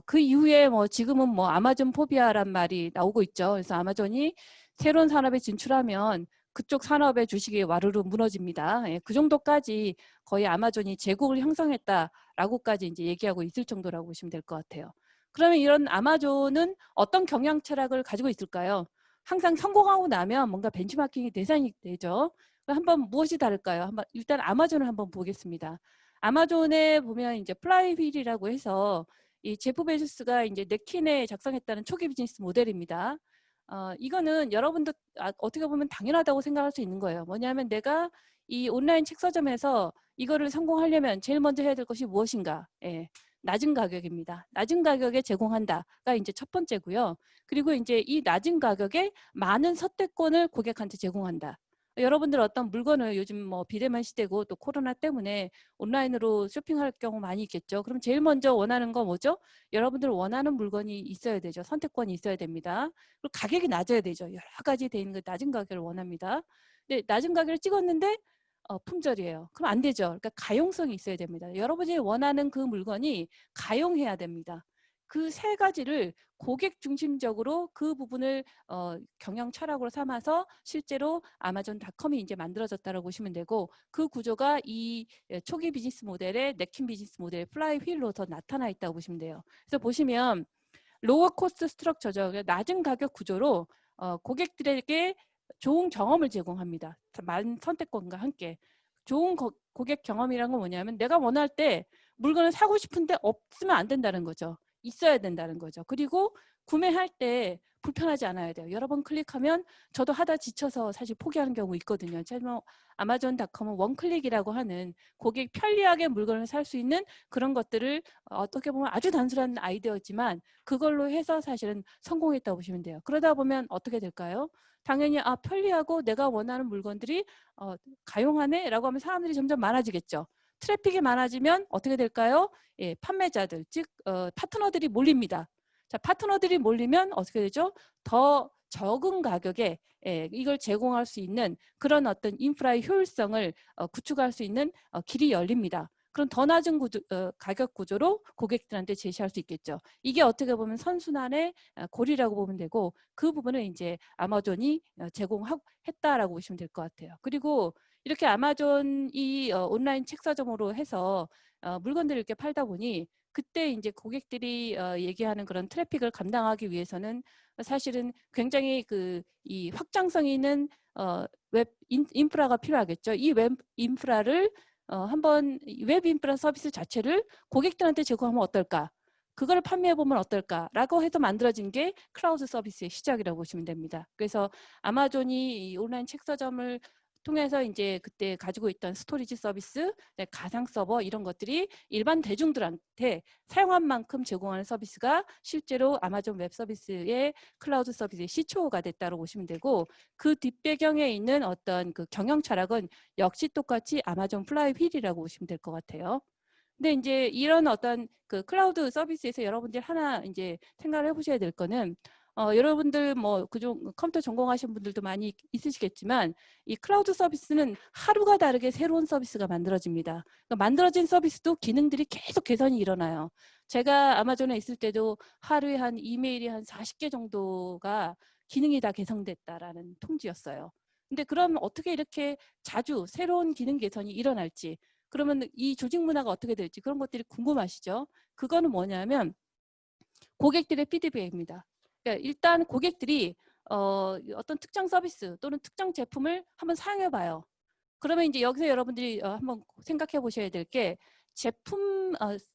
그 이후에 뭐 지금은 뭐 아마존 포비아란 말이 나오고 있죠. 그래서 아마존이 새로운 산업에 진출하면 그쪽 산업의 주식이 와르르 무너집니다. 예, 그 정도까지 거의 아마존이 제국을 형성했다라고까지 이제 얘기하고 있을 정도라고 보시면 될 것 같아요. 그러면 이런 아마존은 어떤 경영 철학을 가지고 있을까요? 항상 성공하고 나면 뭔가 벤치마킹이 대상이 되죠. 한번 무엇이 다를까요? 한번 일단 아마존을 한번 보겠습니다. 아마존에 보면 이제 플라이휠이라고 해서 이 제프 베조스가 이제 넥킨에 작성했다는 초기 비즈니스 모델입니다. 이거는 여러분도 어떻게 보면 당연하다고 생각할 수 있는 거예요. 뭐냐면 내가 이 온라인 책 서점에서 이거를 성공하려면 제일 먼저 해야 될 것이 무엇인가? 예, 낮은 가격입니다. 낮은 가격에 제공한다가 이제 첫 번째고요. 그리고 이제 이 낮은 가격에 많은 선택권을 고객한테 제공한다. 여러분들 어떤 물건을 요즘 뭐 비대면 시대고 또 코로나 때문에 온라인으로 쇼핑할 경우 많이 있겠죠. 그럼 제일 먼저 원하는 거 뭐죠? 여러분들 원하는 물건이 있어야 되죠. 선택권이 있어야 됩니다. 그리고 가격이 낮아야 되죠. 여러 가지 돼 있는 그 낮은 가격을 원합니다. 근데 낮은 가격을 찍었는데 품절이에요. 그럼 안 되죠. 그러니까 가용성이 있어야 됩니다. 여러분이 원하는 그 물건이 가용해야 됩니다. 그 세 가지를 고객 중심적으로 그 부분을 경영 철학으로 삼아서 실제로 아마존닷컴이 이제 만들어졌다고 보시면 되고 그 구조가 이 초기 비즈니스 모델의 넥킨 비즈니스 모델의 플라이 휠로 더 나타나 있다고 보시면 돼요. 그래서 보시면 로어 코스트 스트럭처죠. 낮은 가격 구조로 고객들에게 좋은 경험을 제공합니다. 많은 선택권과 함께. 좋은 고객 경험이란 건 뭐냐면 내가 원할 때 물건을 사고 싶은데 없으면 안 된다는 거죠. 있어야 된다는 거죠. 그리고 구매할 때 불편하지 않아야 돼요. 여러 번 클릭하면 저도 하다 지쳐서 사실 포기하는 경우 있거든요. 제가 아마존닷컴은 원클릭이라고 하는 고객 편리하게 물건을 살 수 있는 그런 것들을 어떻게 보면 아주 단순한 아이디어지만 그걸로 해서 사실은 성공했다고 보시면 돼요. 그러다 보면 어떻게 될까요? 당연히 편리하고 내가 원하는 물건들이 가용하네 라고 하면 사람들이 점점 많아지겠죠. 트래픽이 많아지면 어떻게 될까요? 예, 판매자들, 즉 파트너들이 몰립니다. 자, 파트너들이 몰리면 어떻게 되죠? 더 적은 가격에 이걸 제공할 수 있는 그런 어떤 인프라의 효율성을 구축할 수 있는 길이 열립니다. 그럼 더 낮은 가격 구조로 고객들한테 제시할 수 있겠죠. 이게 어떻게 보면 선순환의 고리라고 보면 되고 그 부분을 이제 아마존이 제공했다라고 보시면 될 것 같아요. 그리고 이렇게 아마존이 온라인 책서점으로 해서 물건들을 이렇게 팔다 보니 그때 이제 고객들이 얘기하는 그런 트래픽을 감당하기 위해서는 사실은 굉장히 이 확장성 있는 웹 인프라가 필요하겠죠. 이 웹 인프라를 한번 웹 인프라 서비스 자체를 고객들한테 제공하면 어떨까? 그걸 판매해보면 어떨까라고 해서 만들어진 게 클라우드 서비스의 시작이라고 보시면 됩니다. 그래서 아마존이 이 온라인 책서점을 통해서 이제 그때 가지고 있던 스토리지 서비스, 가상 서버 이런 것들이 일반 대중들한테 사용한 만큼 제공하는 서비스가 실제로 아마존 웹 서비스의 클라우드 서비스의 시초가 됐다고 보시면 되고 그 뒷배경에 있는 어떤 그 경영 철학은 역시 똑같이 아마존 플라이 휠이라고 보시면 될 것 같아요. 근데 이제 이런 어떤 그 클라우드 서비스에서 여러분들 하나 이제 생각을 해보셔야 될 거는 여러분들 뭐 그중 컴퓨터 전공하신 분들도 많이 있으시겠지만 이 클라우드 서비스는 하루가 다르게 새로운 서비스가 만들어집니다. 그러니까 만들어진 서비스도 기능들이 계속 개선이 일어나요. 제가 아마존에 있을 때도 하루에 한 이메일이 한 40개 정도가 기능이 다 개선됐다라는 통지였어요. 근데 그럼 어떻게 이렇게 자주 새로운 기능 개선이 일어날지 그러면 이 조직 문화가 어떻게 될지 그런 것들이 궁금하시죠? 그거는 뭐냐면 고객들의 피드백입니다. 그러니까 일단 고객들이 어떤 특정 서비스 또는 특정 제품을 한번 사용해 봐요. 그러면 이제 여기서 여러분들이 한번 생각해 보셔야 될 게 제품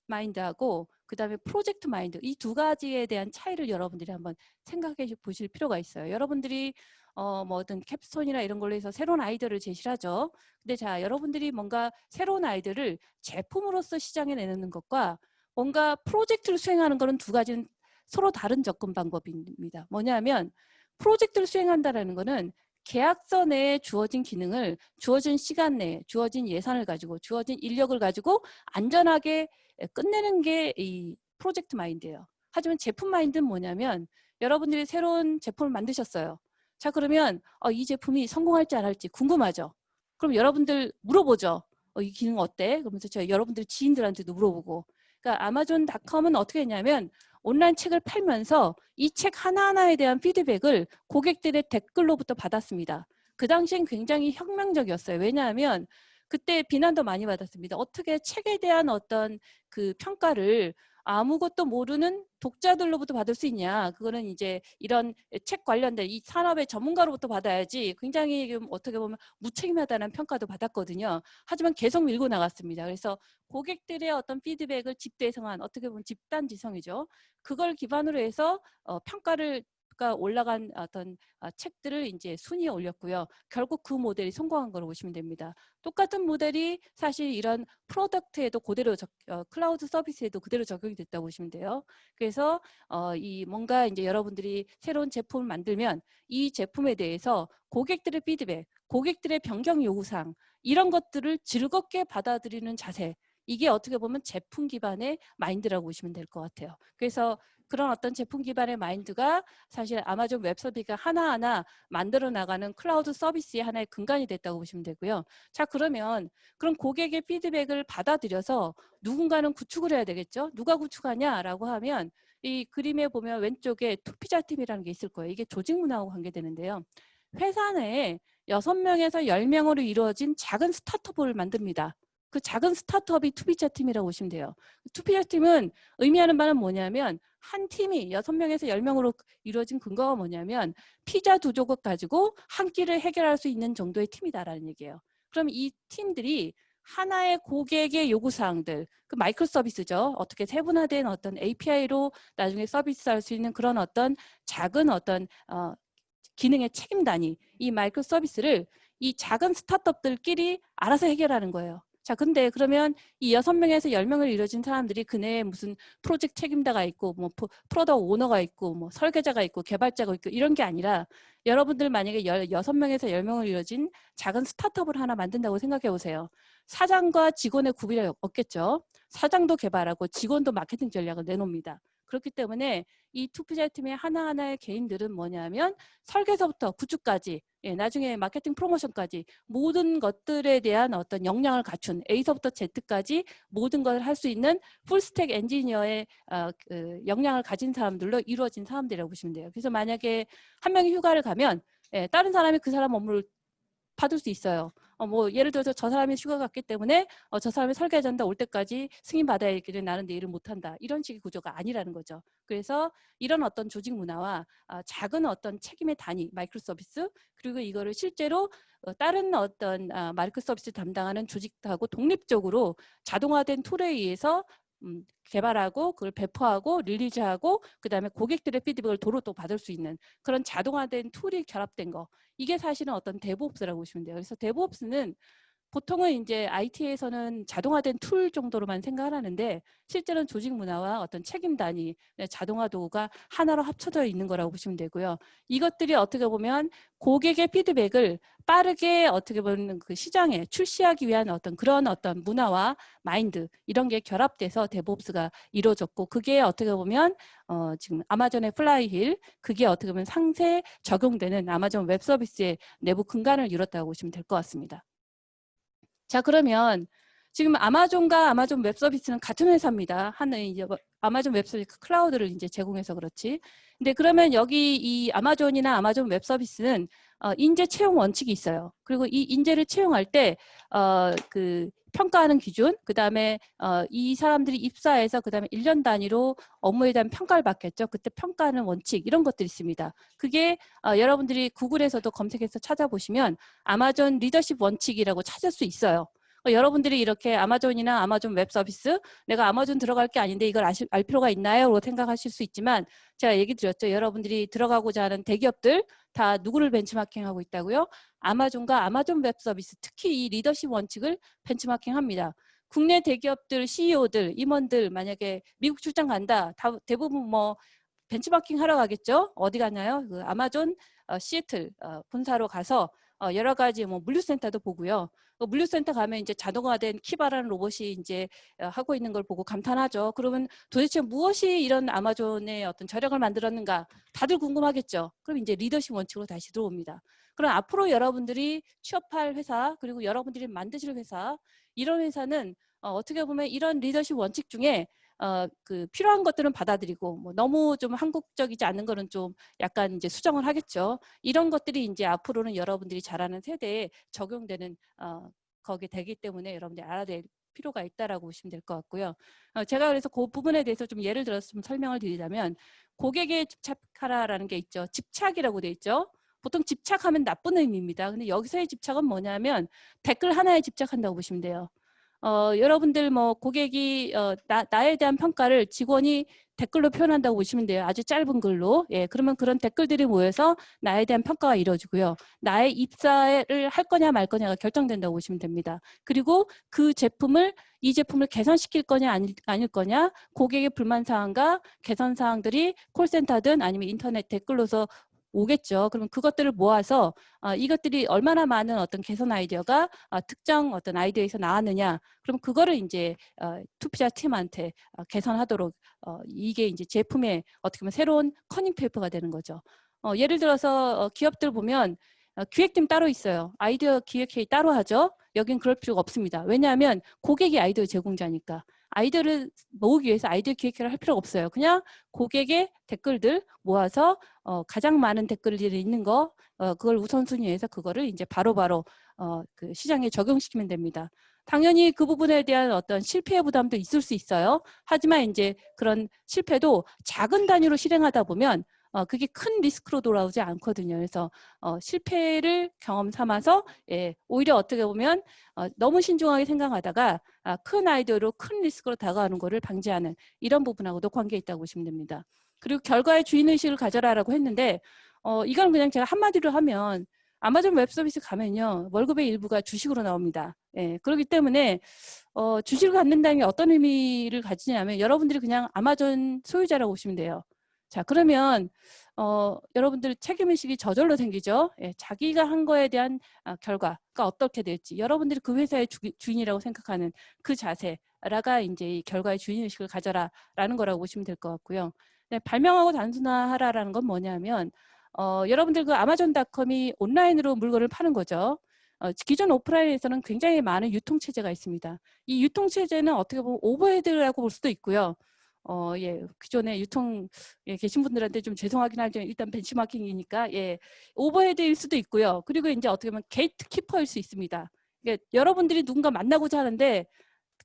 마인드하고 그다음에 프로젝트 마인드 이 두 가지에 대한 차이를 여러분들이 한번 생각해 보실 필요가 있어요. 여러분들이 뭐 어떤 캡스톤이나 이런 걸로 해서 새로운 아이디어를 제시를 하죠. 근데 자 여러분들이 뭔가 새로운 아이디어를 제품으로서 시장에 내놓는 것과 뭔가 프로젝트를 수행하는 거는 두 가지는 서로 다른 접근 방법입니다. 뭐냐면 프로젝트를 수행한다라는 거는 계약서 내에 주어진 기능을 주어진 시간 내에 주어진 예산을 가지고 주어진 인력을 가지고 안전하게 끝내는 게 이 프로젝트 마인드예요. 하지만 제품 마인드는 뭐냐면 여러분들이 새로운 제품을 만드셨어요. 자 그러면 이 제품이 성공할지 안 할지 궁금하죠. 그럼 여러분들 물어보죠. 이 기능 어때? 그러면서 여러분들 지인들한테도 물어보고. 그러니까 아마존닷컴은 어떻게 했냐면 온라인 책을 팔면서 이 책 하나하나에 대한 피드백을 고객들의 댓글로부터 받았습니다. 그 당시엔 굉장히 혁명적이었어요. 왜냐하면 그때 비난도 많이 받았습니다. 어떻게 책에 대한 어떤 그 평가를 아무것도 모르는 독자들로부터 받을 수 있냐. 그거는 이제 이런 책 관련된 이 산업의 전문가로부터 받아야지 굉장히 어떻게 보면 무책임하다는 평가도 받았거든요. 하지만 계속 밀고 나갔습니다. 그래서 고객들의 어떤 피드백을 집대성한 어떻게 보면 집단지성이죠. 그걸 기반으로 해서 평가를 올라간 어떤 책들을 이제 순위에 올렸고요. 결국 그 모델이 성공한 걸로 보시면 됩니다. 똑같은 모델이 사실 이런 프로덕트에도 그대로 클라우드 서비스에도 그대로 적용이 됐다고 보시면 돼요. 그래서 이 뭔가 이제 여러분들이 새로운 제품을 만들면 이 제품에 대해서 고객들의 피드백, 고객들의 변경 요구사항 이런 것들을 즐겁게 받아들이는 자세 이게 어떻게 보면 제품 기반의 마인드라고 보시면 될 것 같아요. 그래서 그런 어떤 제품 기반의 마인드가 사실 아마존 웹 서비스가 하나하나 만들어 나가는 클라우드 서비스의 하나의 근간이 됐다고 보시면 되고요. 자 그러면 그럼 고객의 피드백을 받아들여서 누군가는 구축을 해야 되겠죠. 누가 구축하냐라고 하면 이 그림에 보면 왼쪽에 투피자 팀이라는 게 있을 거예요. 이게 조직 문화하고 관계되는데요. 회사 내에 6명에서 10명으로 이루어진 작은 스타트업을 만듭니다. 그 작은 스타트업이 투피자 팀이라고 보시면 돼요. 투피자 팀은 의미하는 바는 뭐냐면 한 팀이 6명에서 10명으로 이루어진 근거가 뭐냐면 피자 2조각 가지고 한 끼를 해결할 수 있는 정도의 팀이다라는 얘기예요. 그럼 이 팀들이 하나의 고객의 요구사항들, 그 마이크로 서비스죠. 어떻게 세분화된 어떤 API로 나중에 서비스할 수 있는 그런 어떤 작은 어떤 기능의 책임 단위, 이 마이크로 서비스를 이 작은 스타트업들끼리 알아서 해결하는 거예요. 자, 근데 그러면 이 6명에서 10명을 이루어진 사람들이 그 내에 무슨 프로젝트 책임자가 있고, 뭐 프로덕트 오너가 있고, 뭐 설계자가 있고, 개발자가 있고 이런 게 아니라 여러분들 만약에 6명에서 10명을 이루어진 작은 스타트업을 하나 만든다고 생각해 보세요. 사장과 직원의 구분이 없겠죠. 사장도 개발하고 직원도 마케팅 전략을 내놓습니다. 그렇기 때문에 이 투피자 팀의 하나하나의 개인들은 뭐냐면 설계서부터 구축까지, 나중에 마케팅 프로모션까지 모든 것들에 대한 어떤 역량을 갖춘 A서부터 Z까지 모든 걸 할 수 있는 풀스택 엔지니어의 역량을 가진 사람들로 이루어진 사람들이라고 보시면 돼요. 그래서 만약에 한 명이 휴가를 가면 다른 사람이 그 사람 업무를 받을 수 있어요. 뭐 예를 들어서 저 사람이 휴가 갔기 때문에 저 사람이 설계자인데 올 때까지 승인 받아야 되기를 나는 내 일을 못한다. 이런 식의 구조가 아니라는 거죠. 그래서 이런 어떤 조직 문화와 작은 어떤 책임의 단위, 마이크로 서비스, 그리고 이거를 실제로 다른 어떤 마이크로 서비스 담당하는 조직하고 독립적으로 자동화된 툴에 의해서 개발하고 그걸 배포하고 릴리즈하고 그다음에 고객들의 피드백을 도로 또 받을 수 있는 그런 자동화된 툴이 결합된 거. 이게 사실은 어떤 데브옵스라고 보시면 돼요. 그래서 데브옵스는 보통은 이제 IT에서는 자동화된 툴 정도로만 생각을 하는데 실제로는 조직 문화와 어떤 책임 단위, 자동화 도구가 하나로 합쳐져 있는 거라고 보시면 되고요. 이것들이 어떻게 보면 고객의 피드백을 빠르게 어떻게 보면 그 시장에 출시하기 위한 어떤 그런 어떤 문화와 마인드 이런 게 결합돼서 데브옵스가 이루어졌고 그게 어떻게 보면 지금 아마존의 플라이힐 그게 어떻게 보면 상세 적용되는 아마존 웹 서비스의 내부 근간을 이뤘다고 보시면 될 것 같습니다. 자, 그러면 지금 아마존과 아마존 웹 서비스는 같은 회사입니다. 하는 이제 아마존 웹 서비스 클라우드를 이제 제공해서 그렇지. 근데 그러면 여기 이 아마존이나 아마존 웹 서비스는 인재 채용 원칙이 있어요. 그리고 이 인재를 채용할 때 그 평가하는 기준, 그다음에 이 사람들이 입사해서 그다음에 1년 단위로 업무에 대한 평가를 받겠죠. 그때 평가하는 원칙 이런 것들이 있습니다. 그게 여러분들이 구글에서도 검색해서 찾아보시면 아마존 리더십 원칙이라고 찾을 수 있어요. 여러분들이 이렇게 아마존이나 아마존 웹 서비스 내가 아마존 들어갈 게 아닌데 이걸 알 필요가 있나요? 라고 생각하실 수 있지만 제가 얘기 드렸죠. 여러분들이 들어가고자 하는 대기업들 다 누구를 벤치마킹하고 있다고요? 아마존과 아마존 웹 서비스 특히 이 리더십 원칙을 벤치마킹합니다. 국내 대기업들 CEO들 임원들 만약에 미국 출장 간다. 대부분 뭐 벤치마킹 하러 가겠죠. 어디 가나요? 그 아마존 시애틀 본사로 가서 여러 가지 뭐 물류센터도 보고요. 물류센터 가면 이제 자동화된 키바라는 로봇이 이제 하고 있는 걸 보고 감탄하죠. 그러면 도대체 무엇이 이런 아마존의 어떤 저력을 만들었는가? 다들 궁금하겠죠. 그럼 이제 리더십 원칙으로 다시 들어옵니다. 그럼 앞으로 여러분들이 취업할 회사 그리고 여러분들이 만드실 회사 이런 회사는 어떻게 보면 이런 리더십 원칙 중에 그 필요한 것들은 받아들이고 뭐 너무 좀 한국적이지 않은 거는 좀 약간 이제 수정을 하겠죠. 이런 것들이 이제 앞으로는 여러분들이 잘하는 세대에 적용되는 거기에 되기 때문에 여러분들이 알아야 될 필요가 있다라고 보시면 될 것 같고요. 제가 그래서 그 부분에 대해서 좀 예를 들어서 좀 설명을 드리자면 고객에 집착하라라는 게 있죠. 집착이라고 돼 있죠. 보통 집착하면 나쁜 의미입니다. 근데 여기서의 집착은 뭐냐면 댓글 하나에 집착한다고 보시면 돼요. 여러분들 뭐 고객이 나에 대한 평가를 직원이 댓글로 표현한다고 보시면 돼요. 아주 짧은 글로. 예, 그러면 그런 댓글들이 모여서 나에 대한 평가가 이루어지고요. 나의 입사를 할 거냐 말 거냐가 결정된다고 보시면 됩니다. 그리고 그 이 제품을 개선시킬 거냐 아닐 거냐 고객의 불만사항과 개선사항들이 콜센터든 아니면 인터넷 댓글로서 오겠죠. 그러면 그것들을 모아서 이것들이 얼마나 많은 어떤 개선 아이디어가 특정 어떤 아이디어에서 나왔느냐. 그럼 그거를 이제 투피자 팀한테 개선하도록 이게 이제 제품의 어떻게 보면 새로운 커닝 페이퍼가 되는 거죠. 예를 들어서 기업들 보면 기획팀 따로 있어요. 아이디어 기획회의 따로 하죠. 여긴 그럴 필요가 없습니다. 왜냐하면 고객이 아이디어 제공자니까. 아이디어를 모으기 위해서 아이디어 기획회를 할 필요가 없어요. 그냥 고객의 댓글들 모아서 가장 많은 댓글들이 있는 거 그걸 우선순위해서 그거를 이제 바로바로 그 시장에 적용시키면 됩니다. 당연히 그 부분에 대한 어떤 실패의 부담도 있을 수 있어요. 하지만 이제 그런 실패도 작은 단위로 실행하다 보면 그게 큰 리스크로 돌아오지 않거든요. 그래서 실패를 경험 삼아서 오히려 어떻게 보면 너무 신중하게 생각하다가 큰 아이디어로 큰 리스크로 다가가는 거를 방지하는 이런 부분하고도 관계 있다고 보시면 됩니다. 그리고 결과의 주인의식을 가져라라고 했는데 이건 그냥 제가 한마디로 하면 아마존 웹서비스 가면요. 월급의 일부가 주식으로 나옵니다. 그렇기 때문에 주식을 갖는다는 게 어떤 의미를 가지냐면 여러분들이 그냥 아마존 소유자라고 보시면 돼요. 자, 그러면 여러분들 책임의식이 저절로 생기죠. 자기가 한 거에 대한 결과가 어떻게 될지 여러분들이 그 회사의 주인이라고 생각하는 그 자세라가 이제 이 결과의 주인의식을 가져라라는 거라고 보시면 될 것 같고요. 네, 발명하고 단순화하라라는 건 뭐냐면 여러분들 그 아마존닷컴이 온라인으로 물건을 파는 거죠. 기존 오프라인에서는 굉장히 많은 유통체제가 있습니다. 이 유통체제는 어떻게 보면 오버헤드라고 볼 수도 있고요. 기존에 유통에 계신 분들한테 좀 죄송하긴 하지만 일단 벤치마킹이니까 오버헤드일 수도 있고요. 그리고 이제 어떻게 보면 게이트키퍼일 수 있습니다. 여러분들이 누군가 만나고자 하는데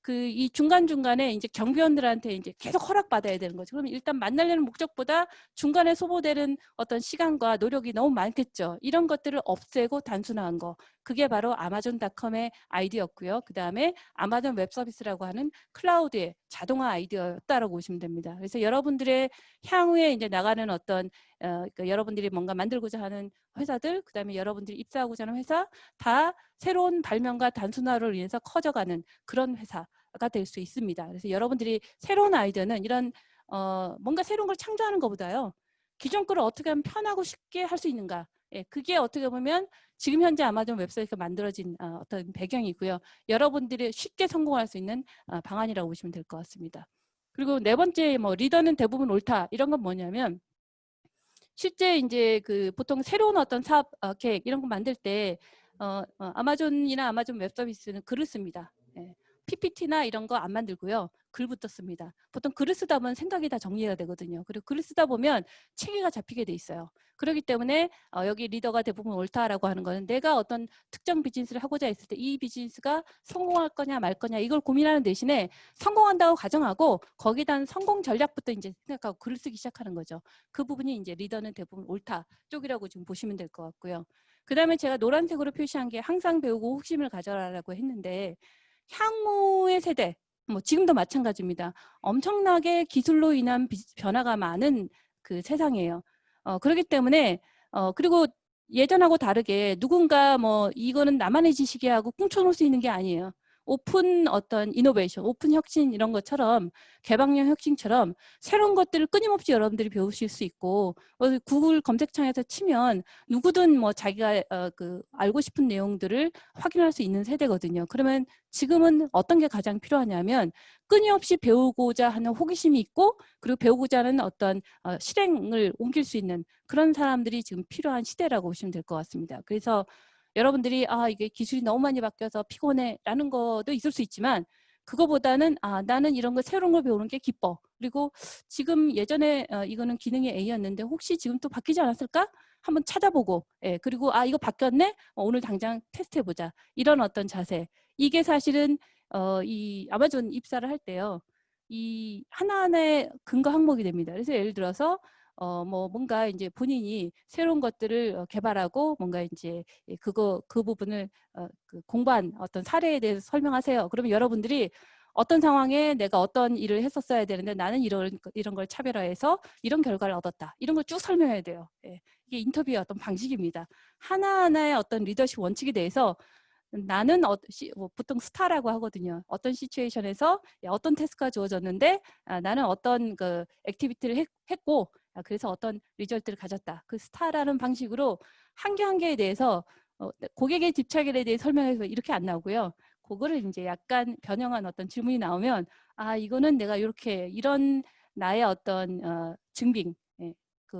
이 중간중간에 이제 경비원들한테 이제 계속 허락받아야 되는 거죠. 그럼 일단 만나려는 목적보다 중간에 소모되는 어떤 시간과 노력이 너무 많겠죠. 이런 것들을 없애고 단순화한 거. 그게 바로 아마존닷컴의 아이디어였고요. 그 다음에 아마존 웹서비스라고 하는 클라우드의 자동화 아이디어였다라고 보시면 됩니다. 그래서 여러분들의 향후에 이제 나가는 어떤 그러니까 여러분들이 뭔가 만들고자 하는 회사들, 그 다음에 여러분들이 입사하고자 하는 회사 다 새로운 발명과 단순화를 위해서 커져가는 그런 회사가 될 수 있습니다. 그래서 여러분들이 새로운 아이디어는 이런 뭔가 새로운 걸 창조하는 것보다요. 기존 거를 어떻게 하면 편하고 쉽게 할 수 있는가. 그게 어떻게 보면 지금 현재 아마존 웹사이트가 만들어진 어떤 배경이고요. 여러분들이 쉽게 성공할 수 있는 방안이라고 보시면 될 것 같습니다. 그리고 네 번째 리더는 대부분 옳다. 이런 건 뭐냐면 실제 이제 보통 새로운 어떤 사업 계획 이런 거 만들 때 아마존이나 아마존 웹서비스는 글을 씁니다. PPT나 이런 거 안 만들고요. 글부터 씁니다. 보통 글을 쓰다 보면 생각이 다 정리가 되거든요. 그리고 글을 쓰다 보면 체계가 잡히게 돼 있어요. 그렇기 때문에 여기 리더가 대부분 옳다라고 하는 거는 내가 어떤 특정 비즈니스를 하고자 했을 때 이 비즈니스가 성공할 거냐 말 거냐 이걸 고민하는 대신에 성공한다고 가정하고 거기에 대한 성공 전략부터 이제 생각하고 글을 쓰기 시작하는 거죠. 그 부분이 이제 리더는 대부분 옳다 쪽이라고 지금 보시면 될 것 같고요. 그 다음에 제가 노란색으로 표시한 게 항상 배우고 호기심을 가져라라고 했는데 향후의 세대, 지금도 마찬가지입니다. 엄청나게 기술로 인한 변화가 많은 그 세상이에요. 그렇기 때문에 그리고 예전하고 다르게 누군가 이거는 나만의 지식이야 하고 꿍쳐놓을 수 있는 게 아니에요. 오픈 어떤 이노베이션, 오픈 혁신 이런 것처럼 개방형 혁신처럼 새로운 것들을 끊임없이 여러분들이 배우실 수 있고 구글 검색창에서 치면 누구든 자기가 알고 싶은 내용들을 확인할 수 있는 세대거든요. 그러면 지금은 어떤 게 가장 필요하냐면 끊임없이 배우고자 하는 호기심이 있고 그리고 배우고자 하는 어떤 실행을 옮길 수 있는 그런 사람들이 지금 필요한 시대라고 보시면 될 것 같습니다. 그래서 여러분들이 이게 기술이 너무 많이 바뀌어서 피곤해 라는 것도 있을 수 있지만 그거보다는 나는 이런 거 새로운 걸 배우는 게 기뻐. 그리고 지금 예전에 이거는 기능이 A였는데 혹시 지금 또 바뀌지 않았을까? 한번 찾아보고 그리고 이거 바뀌었네? 오늘 당장 테스트해보자. 이런 어떤 자세. 이게 사실은 이 아마존 입사를 할 때요. 이 하나하나의 근거 항목이 됩니다. 그래서 예를 들어서 뭔가 이제 본인이 새로운 것들을 개발하고 뭔가 이제 그 부분을 공부한 어떤 사례에 대해서 설명하세요. 그러면 여러분들이 어떤 상황에 내가 어떤 일을 했었어야 되는데 나는 이런 걸 차별화해서 이런 결과를 얻었다. 이런 걸 쭉 설명해야 돼요. 이게 인터뷰의 어떤 방식입니다. 하나하나의 어떤 리더십 원칙에 대해서 나는 보통 스타라고 하거든요. 어떤 시츄에이션에서 어떤 태스크가 주어졌는데 나는 어떤 그 액티비티를 했고 그래서 어떤 리절트를 가졌다. 그 스타라는 방식으로 한 개 한 개에 대해서 고객의 집착에 대해 설명해서 이렇게 안 나오고요. 그거를 이제 약간 변형한 어떤 질문이 나오면 이거는 내가 이런 나의 어떤 증빙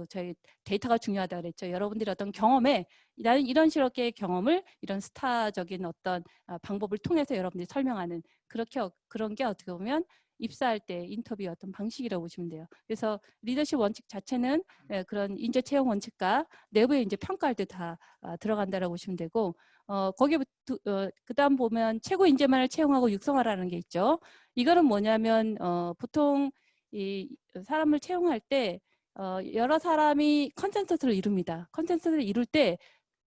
저희 데이터가 중요하다 그랬죠. 여러분들이 어떤 경험에 나는 이런 식의 경험을 이런 스타적인 어떤 방법을 통해서 여러분들이 설명하는 그런 게 어떻게 보면 입사할 때 인터뷰의 어떤 방식이라고 보시면 돼요. 그래서 리더십 원칙 자체는 그런 인재 채용 원칙과 내부에 이제 평가할 때 다 들어간다라고 보시면 되고 거기에 그다음 보면 최고 인재만을 채용하고 육성하라는 게 있죠. 이거는 뭐냐면 보통 이 사람을 채용할 때 여러 사람이 컨센서스를 이룹니다. 컨센서스를 이룰 때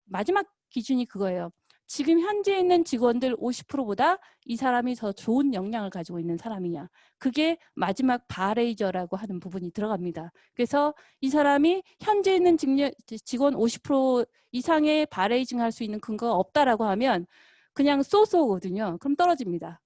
마지막 기준이 그거예요. 지금 현재 있는 직원들 50%보다 이 사람이 더 좋은 역량을 가지고 있는 사람이냐. 그게 마지막 바레이저라고 하는 부분이 들어갑니다. 그래서 이 사람이 현재 있는 직원 50% 이상의 바레이징 할 수 있는 근거가 없다라고 하면 그냥 쏘쏘거든요. 그럼 떨어집니다.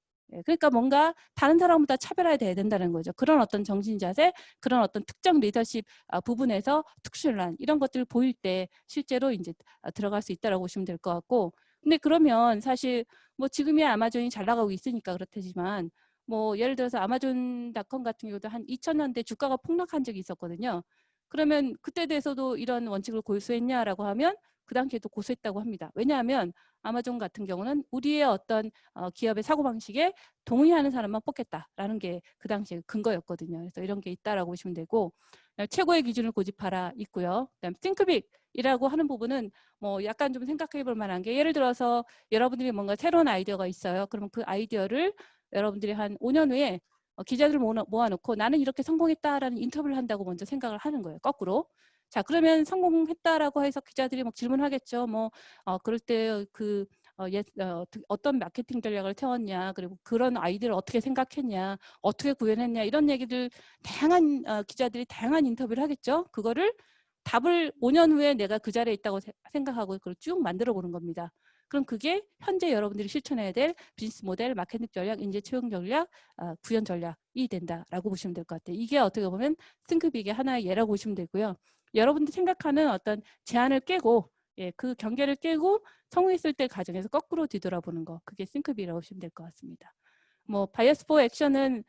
그러니까 뭔가 다른 사람보다 차별화돼야 된다는 거죠. 그런 어떤 정신 자세, 그런 어떤 특정 리더십 부분에서 특출난 이런 것들을 보일 때 실제로 이제 들어갈 수 있다라고 보시면 될 것 같고, 근데 그러면 사실 뭐 지금이야 아마존이 잘 나가고 있으니까 그렇다지만 뭐 예를 들어서 아마존닷컴 같은 경우도 한 2000년대 주가가 폭락한 적이 있었거든요. 그러면 그때 대해서도 이런 원칙을 고수했냐라고 하면 그 당시에도 고수했다고 합니다. 왜냐하면 아마존 같은 경우는 우리의 어떤 기업의 사고방식에 동의하는 사람만 뽑겠다라는 게 그 당시에 근거였거든요. 그래서 이런 게 있다라고 보시면 되고, 최고의 기준을 고집하라 있고요. 그다음 싱크빅이라고 하는 부분은 뭐 약간 좀 생각해 볼 만한 게, 예를 들어서 여러분들이 뭔가 새로운 아이디어가 있어요. 그러면 그 아이디어를 여러분들이 한 5년 후에 기자들을 모아놓고 나는 이렇게 성공했다라는 인터뷰를 한다고 먼저 생각을 하는 거예요. 거꾸로. 자, 그러면 성공했다라고 해서 기자들이 막 질문하겠죠. 뭐 그럴 때 어떤 마케팅 전략을 세웠냐, 그리고 그런 아이디어를 어떻게 생각했냐, 어떻게 구현했냐, 이런 얘기들 다양한 기자들이 다양한 인터뷰를 하겠죠. 그거를 답을 5년 후에 내가 그 자리에 있다고 생각하고 그걸 쭉 만들어 보는 겁니다. 그럼 그게 현재 여러분들이 실천해야 될 비즈니스 모델, 마케팅 전략, 인재 채용 전략, 구현 전략이 된다라고 보시면 될 것 같아요. 이게 어떻게 보면 싱크빅의 하나의 예라고 보시면 되고요. 여러분들이 생각하는 어떤 제한을 깨고, 그 경계를 깨고 성공했을 때 과정에서 거꾸로 뒤돌아보는 거, 그게 싱크빅이라고 보시면 될 것 같습니다. 뭐 바이어스 포 액션은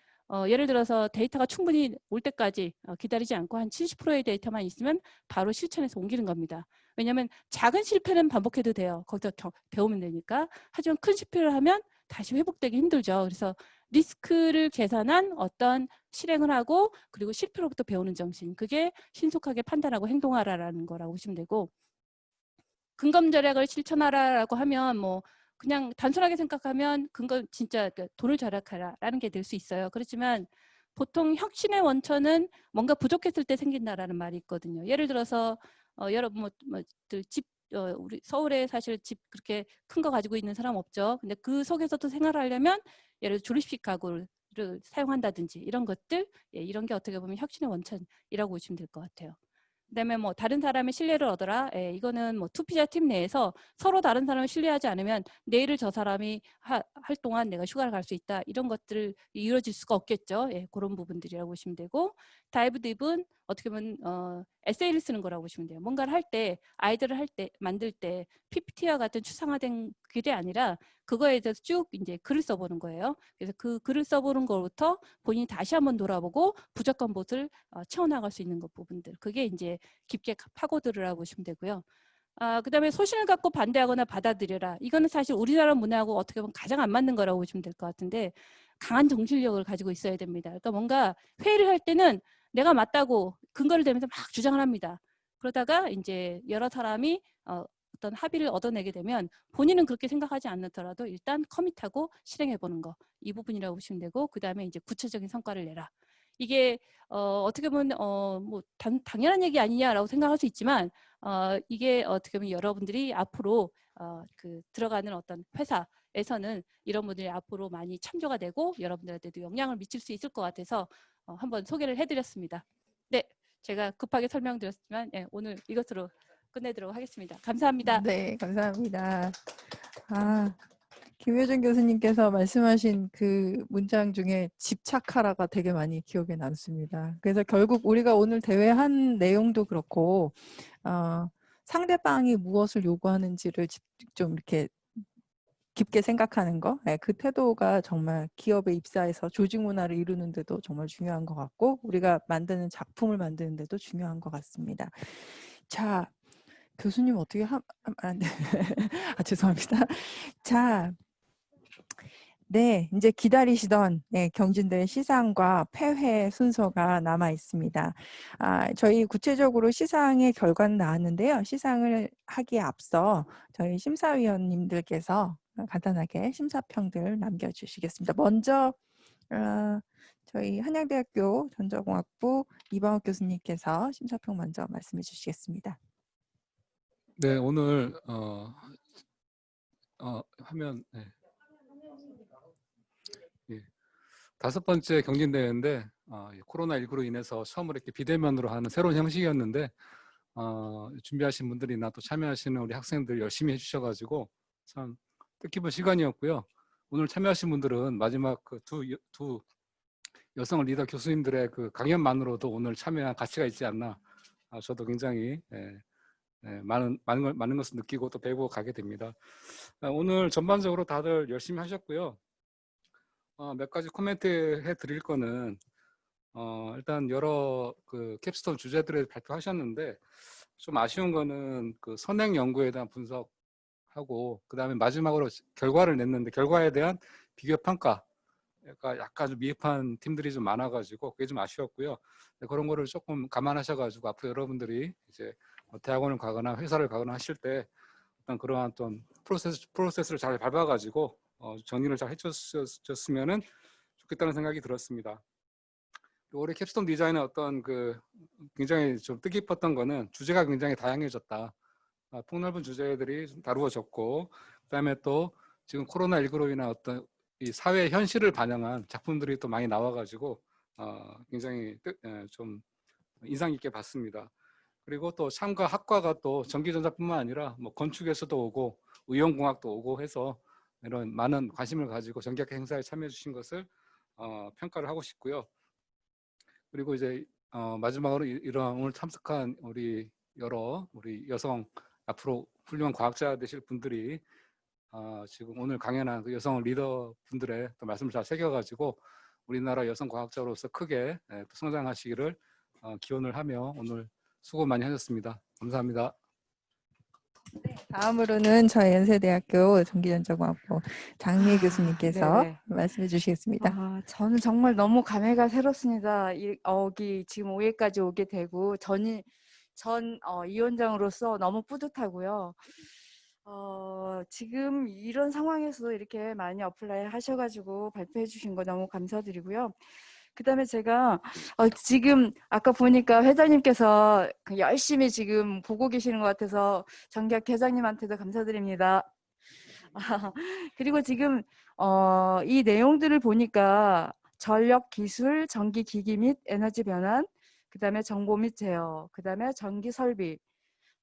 예를 들어서 데이터가 충분히 올 때까지 기다리지 않고 한 70%의 데이터만 있으면 바로 실천해서 옮기는 겁니다. 왜냐하면 작은 실패는 반복해도 돼요. 거기서 배우면 되니까. 하지만 큰 실패를 하면 다시 회복되기 힘들죠. 그래서 리스크를 계산한 어떤 실행을 하고, 그리고 실패로부터 배우는 정신, 그게 신속하게 판단하고 행동하라라는 거라고 보시면 되고, 근검 절약을 실천하라라고 하면 뭐 그냥 단순하게 생각하면 진짜 돈을 절약하라라는 게 될 수 있어요. 그렇지만 보통 혁신의 원천은 뭔가 부족했을 때 생긴다라는 말이 있거든요. 예를 들어서 여러분 우리 서울에 사실 집 그렇게 큰 거 가지고 있는 사람 없죠. 근데 그 속에서도 생활하려면 예를 들어 조립식 가구를 사용한다든지 이런 것들, 이런 게 어떻게 보면 혁신의 원천이라고 보시면 될 것 같아요. 그다음에 뭐 다른 사람의 신뢰를 얻어라. 이거는 뭐 투피자 팀 내에서 서로 다른 사람을 신뢰하지 않으면 내일을 저 사람이 할 동안 내가 휴가를 갈 수 있다. 이런 것들을 이루어질 수가 없겠죠. 그런 부분들이라고 보시면 되고, 다이브 딥은 어떻게 보면 에세이를 쓰는 거라고 보시면 돼요. 뭔가를 할 때, 아이디어를 만들 때 PPT와 같은 추상화된 글이 아니라 그거에 대해서 쭉 이제 글을 써보는 거예요. 그래서 그 글을 써보는 것부터 본인이 다시 한번 돌아보고 부족한 것을 채워나갈 수 있는 것 부분들, 그게 이제 깊게 파고들으라고 보시면 되고요. 그다음에 소신을 갖고 반대하거나 받아들여라. 이거는 사실 우리나라 문화하고 어떻게 보면 가장 안 맞는 거라고 보시면 될 것 같은데, 강한 정신력을 가지고 있어야 됩니다. 그러니까 뭔가 회의를 할 때는 내가 맞다고 근거를 대면서 막 주장을 합니다. 그러다가 이제 여러 사람이 어떤 합의를 얻어내게 되면 본인은 그렇게 생각하지 않더라도 일단 커밋하고 실행해보는 거, 이 부분이라고 보시면 되고, 그 다음에 이제 구체적인 성과를 내라. 이게 어떻게 보면 뭐 당연한 얘기 아니냐라고 생각할 수 있지만, 이게 어떻게 보면 여러분들이 앞으로 들어가는 어떤 회사에서는 이런 분들이 앞으로 많이 참조가 되고 여러분들한테도 영향을 미칠 수 있을 것 같아서 한번 소개를 해드렸습니다. 네, 제가 급하게 설명드렸지만 오늘 이것으로 끝내도록 하겠습니다. 감사합니다. 네, 감사합니다. 김효준 교수님께서 말씀하신 그 문장 중에 집착하라가 되게 많이 기억에 남습니다. 그래서 결국 우리가 오늘 대회한 내용도 그렇고 상대방이 무엇을 요구하는지를 좀 이렇게 깊게 생각하는 거, 그 태도가 정말 기업에 입사해서 조직 문화를 이루는 데도 정말 중요한 것 같고, 우리가 만드는 작품을 만드는 데도 중요한 것 같습니다. 자, 교수님 어떻게 죄송합니다. 자, 네, 이제 기다리시던 경진대회 시상과 폐회 순서가 남아 있습니다. 저희 구체적으로 시상의 결과는 나왔는데요. 시상을 하기에 앞서 저희 심사위원님들께서 간단하게 심사평들 남겨주시겠습니다. 먼저 저희 한양대학교 전자공학부 이방욱 교수님께서 심사평 먼저 말씀해 주시겠습니다. 네, 오늘 화면 예. 5번째 경진대회인데 코로나19로 인해서 처음으로 이렇게 비대면으로 하는 새로운 형식이었는데 준비하신 분들이나 또 참여하시는 우리 학생들 열심히 해주셔가지고 참 뜻깊은 시간이었고요. 오늘 참여하신 분들은 마지막 그 두 여성 리더 교수님들의 그 강연만으로도 오늘 참여한 가치가 있지 않나. 저도 굉장히 많은 것을 느끼고 또 배우고 가게 됩니다. 오늘 전반적으로 다들 열심히 하셨고요. 몇 가지 코멘트 해드릴 거는 일단 여러 그 캡스톤 주제들을 발표하셨는데 좀 아쉬운 거는 그 선행 연구에 대한 분석하고 그 다음에 마지막으로 결과를 냈는데 결과에 대한 비교 평가가 약간 좀 미흡한 팀들이 좀 많아가지고 그게 좀 아쉬웠고요. 그런 거를 조금 감안하셔가지고 앞으로 여러분들이 이제 대학원을 가거나 회사를 가거나 하실 때 어떤 그러한 좀 프로세스를 잘 밟아가지고 정리를 잘 해줬으면은 좋겠다는 생각이 들었습니다. 올해 캡스톤 디자인의 어떤 그 굉장히 좀 뜻깊었던 거는 주제가 굉장히 다양해졌다. 폭넓은 주제들이 좀 다루어졌고, 그다음에 또 지금 코로나19로 인한 어떤 이 사회 현실을 반영한 작품들이 또 많이 나와가지고 굉장히 좀 인상 깊게 봤습니다. 그리고 또 참가 학과가 또 전기전자뿐만 아니라 뭐 건축에서도 오고 의용공학도 오고 해서 이런 많은 관심을 가지고 전기학회 행사에 참여해 주신 것을 평가를 하고 싶고요. 그리고 이제 마지막으로 이런 오늘 참석한 우리 여성 앞으로 훌륭한 과학자 되실 분들이 지금 오늘 강연한 그 여성 리더 분들의 또 말씀을 잘 새겨가지고 우리나라 여성 과학자로서 크게 또 성장하시기를 기원을 하며 오늘 수고 많이 하셨습니다. 감사합니다. 다음으로는 저희 연세대학교 전기전자공학부 장미애 교수님께서 네네. 말씀해 주시겠습니다. 저는 정말 너무 감회가 새롭습니다. 여기 지금 5회까지 오게 되고 전 위원장으로서 너무 뿌듯하고요. 지금 이런 상황에서 이렇게 많이 어플라이 하셔가지고 발표해 주신 거 너무 감사드리고요. 그 다음에 제가 지금 아까 보니까 회장님께서 열심히 지금 보고 계시는 것 같아서 전기학 회장님한테도 감사드립니다. 그리고 지금 이 내용들을 보니까 전력 기술, 전기 기기 및 에너지 변환, 그 다음에 정보 및 제어, 그 다음에 전기 설비.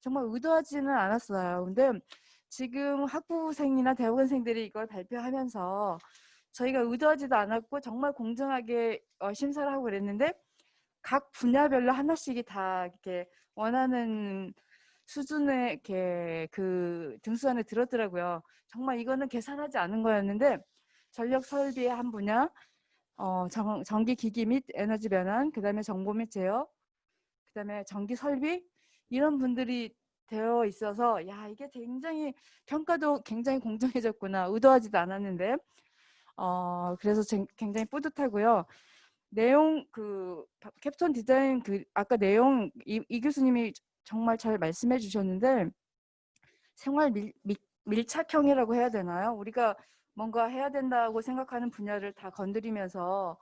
정말 의도하지는 않았어요. 근데 지금 학부생이나 대학원생들이 이걸 발표하면서 저희가 의도하지도 않았고 정말 공정하게 심사를 하고 그랬는데 각 분야별로 하나씩이 다 이렇게 원하는 수준의 이렇게 그 등수 안에 들었더라고요. 정말 이거는 계산하지 않은 거였는데 전력 설비의 한 분야, 전기 기기 및 에너지 변환, 그 다음에 정보 및 제어, 그 다음에 전기 설비 이런 분들이 되어 있어서 야 이게 굉장히 평가도 굉장히 공정해졌구나. 의도하지도 않았는데 그래서 굉장히 뿌듯하고요. 내용 그 캡스톤 디자인 그 아까 내용 이 교수님이 정말 잘 말씀해 주셨는데 생활 밀착형이라고 해야 되나요? 우리가 뭔가 해야 된다고 생각하는 분야를 다 건드리면서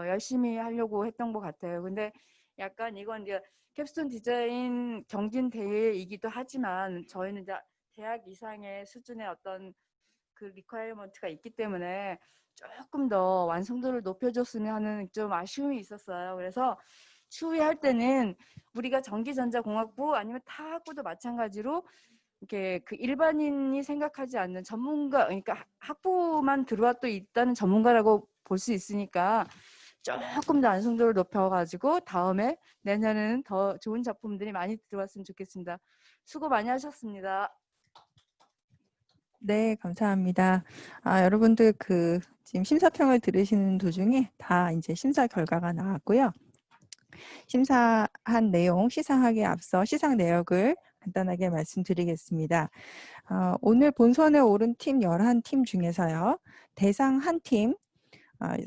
열심히 하려고 했던 것 같아요. 근데 약간 이건 이제 캡스톤 디자인 경진 대회이기도 하지만 저희는 이제 대학 이상의 수준의 어떤 그 리퀘어먼트가 있기 때문에 조금 더 완성도를 높여줬으면 하는 좀 아쉬움이 있었어요. 그래서 추후에 때는 우리가 전기전자공학부 아니면 타 학부도 마찬가지로 이렇게 그 일반인이 생각하지 않는 전문가, 그러니까 학부만 들어와 또 있다는 전문가라고 볼 수 있으니까 조금 더 완성도를 높여가지고 다음에 내년에는 더 좋은 작품들이 많이 들어왔으면 좋겠습니다. 수고 많이 하셨습니다. 네, 감사합니다. 여러분들 그 지금 심사평을 들으시는 도중에 다 이제 심사 결과가 나왔고요. 심사한 내용, 시상하기에 앞서 시상 내역을 간단하게 말씀드리겠습니다. 오늘 본선에 오른 팀 11팀 중에서요. 대상 한 팀,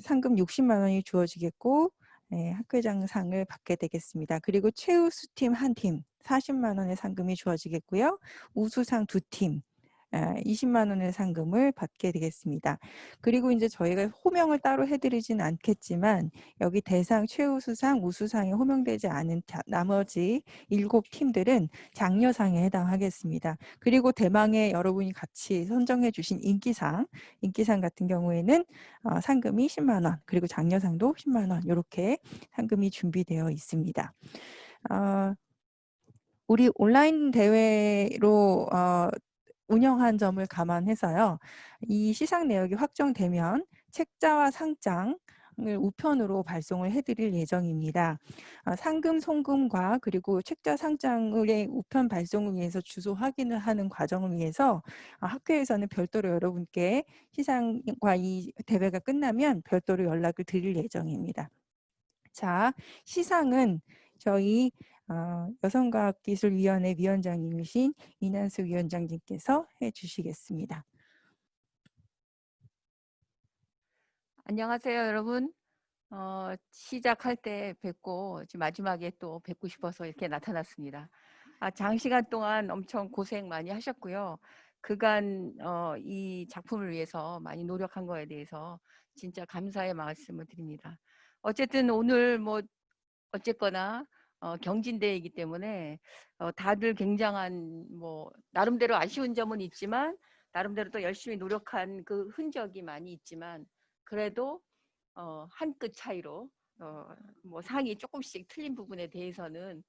상금 60만 원이 주어지겠고 학회장상을 받게 되겠습니다. 그리고 최우수팀 한 팀, 40만 원의 상금이 주어지겠고요. 우수상 2팀, 20만 원의 상금을 받게 되겠습니다. 그리고 이제 저희가 호명을 따로 해드리진 않겠지만 여기 대상, 최우수상, 우수상에 호명되지 않은 나머지 7팀들은 장려상에 해당하겠습니다. 그리고 대망의 여러분이 같이 선정해 주신 인기상 같은 경우에는 상금이 10만 원, 그리고 장려상도 10만 원 이렇게 상금이 준비되어 있습니다. 우리 온라인 대회로 운영한 점을 감안해서요. 이 시상 내역이 확정되면 책자와 상장을 우편으로 발송을 해드릴 예정입니다. 상금 송금과 그리고 책자 상장의 우편 발송을 위해서 주소 확인을 하는 과정을 위해서 학회에서는 별도로 여러분께 시상과 이 대회가 끝나면 별도로 연락을 드릴 예정입니다. 자, 시상은 저희 여성과학기술위원회 위원장님이신 이난수 위원장님께서 해주시겠습니다. 안녕하세요, 여러분. 시작할 때 뵙고 지금 마지막에 또 뵙고 싶어서 이렇게 나타났습니다. 장시간 동안 엄청 고생 많이 하셨고요. 그간 이 작품을 위해서 많이 노력한 거에 대해서 진짜 감사의 말씀을 드립니다. 어쨌든 오늘 뭐 어쨌거나 경진대회이기 때문에 다들 굉장한 뭐 나름대로 아쉬운 점은 있지만 나름대로 또 열심히 노력한 그 흔적이 많이 있지만 그래도 한 끗 차이로 뭐 상이 조금씩 틀린 부분에 대해서는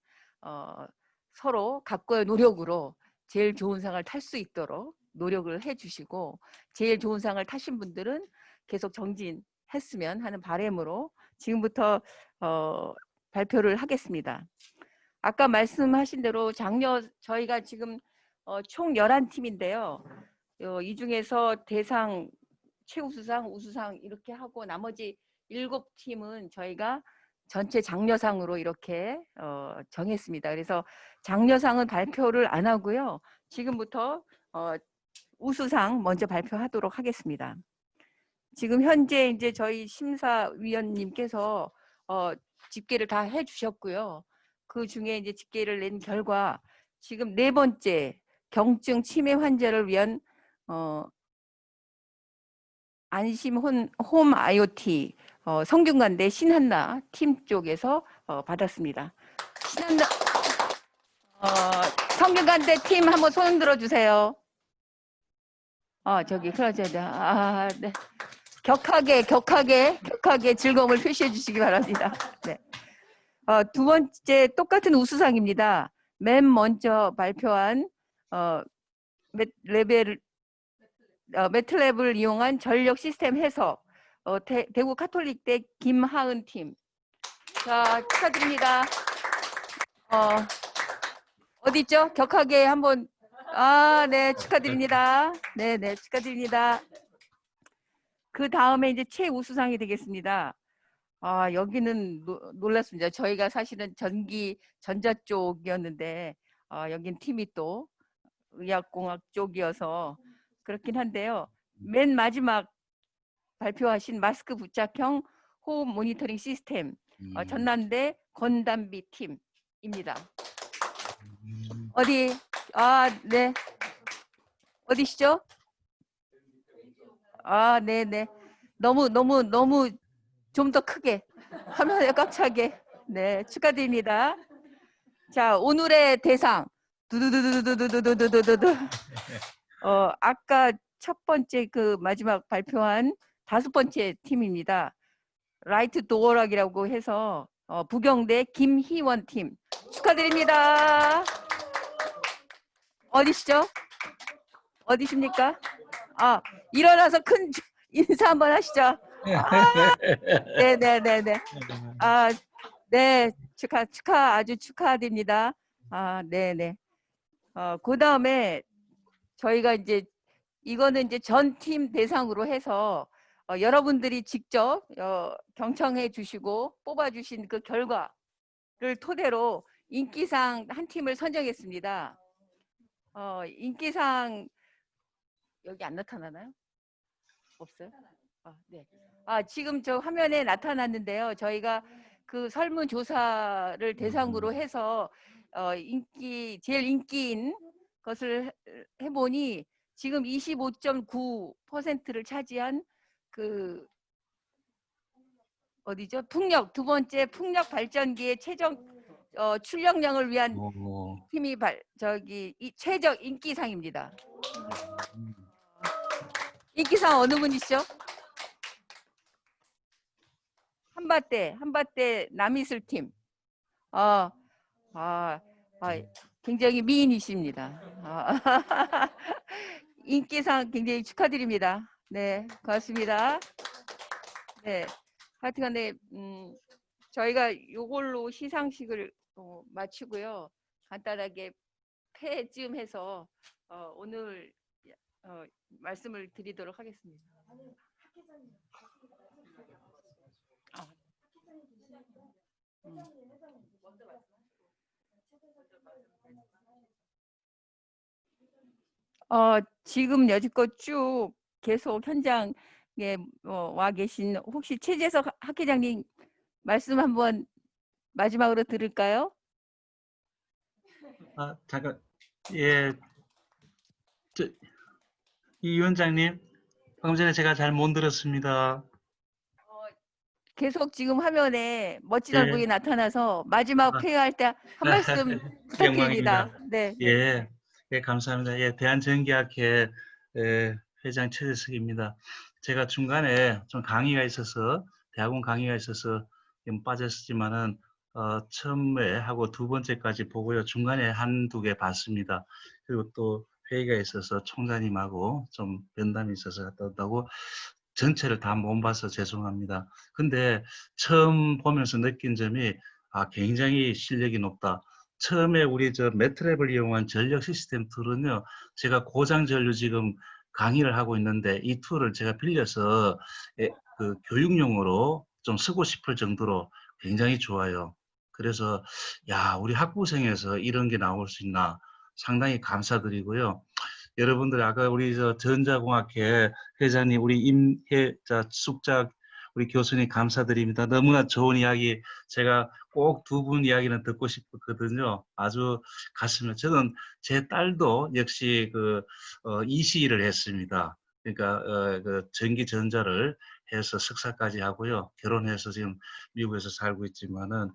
서로 각고의 노력으로 제일 좋은 상을 탈 수 있도록 노력을 해주시고 제일 좋은 상을 타신 분들은 계속 정진했으면 하는 바람으로 지금부터 발표를 하겠습니다. 아까 말씀하신 대로 저희가 지금 총 11팀인데요. 이 중에서 대상, 최우수상, 우수상 이렇게 하고 나머지 7팀은 저희가 전체 장려상으로 이렇게 정했습니다. 그래서 장려상은 발표를 안 하고요. 지금부터 우수상 먼저 발표하도록 하겠습니다. 지금 현재 이제 저희 심사위원님께서 집계를 다 해주셨고요. 그 중에 이제 집계를 낸 결과 지금 4번째 경증 치매 환자를 위한 안심 홈 IoT 성균관대 신한나 팀 쪽에서 받았습니다. 신한나 성균관대 팀 한번 손 들어주세요. 저기 그러죠. 네. 격하게 즐거움을 표시해 주시기 바랍니다. 네. 두 번째 똑같은 우수상입니다. 맨 먼저 발표한 매트랩을 이용한 전력 시스템 해석 대구 카톨릭대 김하은 팀. 자, 축하드립니다. 어디 있죠? 격하게 한번. 네, 축하드립니다. 네, 축하드립니다. 그 다음에 이제 최우수상이 되겠습니다. 여기는 놀랐습니다. 저희가 사실은 전자 쪽이었는데 여긴 팀이 또 의학공학 쪽이어서 그렇긴 한데요. 맨 마지막 발표하신 마스크 부착형 호흡 모니터링 시스템 전남대 권담비 팀입니다. 어디? 네. 어디시죠? 네. 너무 좀 더 크게 화면에 꽉 차게. 네, 축하드립니다. 자, 오늘의 대상 두두두두두두두두두두. 아까 첫 번째 그 마지막 발표한 5번째 팀입니다. 라이트 도어락이라고 해서 부경대 김희원 팀 축하드립니다. 어디시죠? 어디십니까? 일어나서 큰 인사 한번 하시죠. 네. 네, 아주 축하드립니다. 네. 그 다음에 저희가 이제 이거는 이제 전 팀 대상으로 해서 여러분들이 직접 경청해 주시고 뽑아 주신 그 결과를 토대로 인기상 한 팀을 선정했습니다. 인기상 여기 안 나타나나요? 없어요? 네. 지금 저 화면에 나타났는데요. 저희가 그 설문조사를 대상으로 해서 제일 인기인 것을 해보니 지금 25.9%를 차지한 그 어디죠? 풍력 두 번째 풍력 발전기의 최종 출력량을 위한 팀이 최적 인기상입니다. 인기상 어느 분이시죠? 한밭대 남이슬 팀. 굉장히 미인이십니다. 인기상 굉장히 축하드립니다. 네, 고맙습니다. 네, 하여튼간에 저희가 이걸로 시상식을 마치고요. 간단하게 폐좀 해서 오늘 말씀을 드리도록 하겠습니다. 지금 여지껏 쭉 계속 현장에 와 계신 혹시 최재석 학회장님 말씀 한번 마지막으로 들을까요? 잠깐, 예, 이 위원장님, 방금 전에 제가 잘 못 들었습니다. 계속 지금 화면에 멋진 예. 얼굴이 나타나서 마지막 회의할 때 한 말씀 부탁드립니다. 영광입니다. 네. 예, 예, 감사합니다. 예, 대한전기학회 회장 최재석입니다. 제가 중간에 좀 강의가 있어서, 대학원 강의가 있어서 좀 빠졌지만은, 처음에 하고 두 번째까지 보고요. 중간에 한두 개 봤습니다. 그리고 또 회의가 있어서 총장님하고 좀 면담이 있어서 갔다 왔다고 전체를 다 못 봐서 죄송합니다. 근데 처음 보면서 느낀 점이 굉장히 실력이 높다. 처음에 우리 매트랩을 이용한 전력 시스템 툴은요, 제가 고장 전류 지금 강의를 하고 있는데 이 툴을 제가 빌려서 그 교육용으로 좀 쓰고 싶을 정도로 굉장히 좋아요. 그래서 우리 학부생에서 이런 게 나올 수 있나 상당히 감사드리고요. 여러분들 아까 우리 전자공학회 회장님, 우리 숙작 우리 교수님 감사드립니다. 너무나 좋은 이야기, 제가 꼭 두 분 이야기는 듣고 싶었거든요. 아주 가슴에, 저는 제 딸도 역시 이시를 했습니다. 그러니까 그 전기전자를 해서 석사까지 하고요. 결혼해서 지금 미국에서 살고 있지만은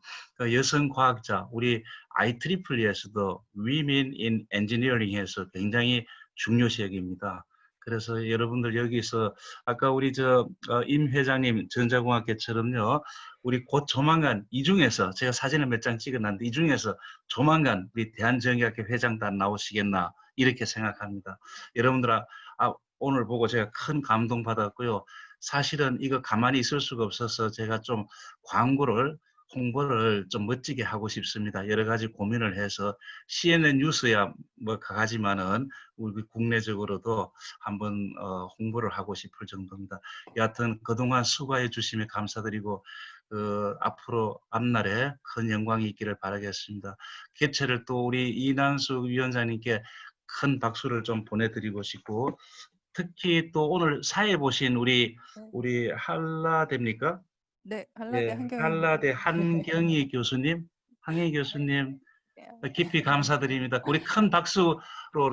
여성 과학자, 우리 IEEE에서도 Women in Engineering에서 굉장히 중요시역입니다. 그래서 여러분들 여기서 아까 우리 임 회장님 전자공학회처럼요, 우리 곧 조만간 이 중에서 제가 사진을 몇 장 찍어놨는데 이 중에서 조만간 우리 대한전기학회 회장단 나오시겠나 이렇게 생각합니다. 여러분들 오늘 보고 제가 큰 감동 받았고요. 사실은 이거 가만히 있을 수가 없어서 제가 좀 홍보를 좀 멋지게 하고 싶습니다. 여러 가지 고민을 해서 CNN 뉴스야 뭐 가지만은 우리 국내적으로도 한번 홍보를 하고 싶을 정도입니다. 여하튼 그동안 수고해 주시면 감사드리고 앞으로 앞날에 큰 영광이 있기를 바라겠습니다. 개최를 또 우리 이난숙 위원장님께 큰 박수를 좀 보내드리고 싶고, 특히 또 오늘 사회 보신 우리 한라대입니까? 네, 한라대 한라대 한경희 교수님, 한경희 교수님 깊이 감사드립니다. 우리 큰 박수로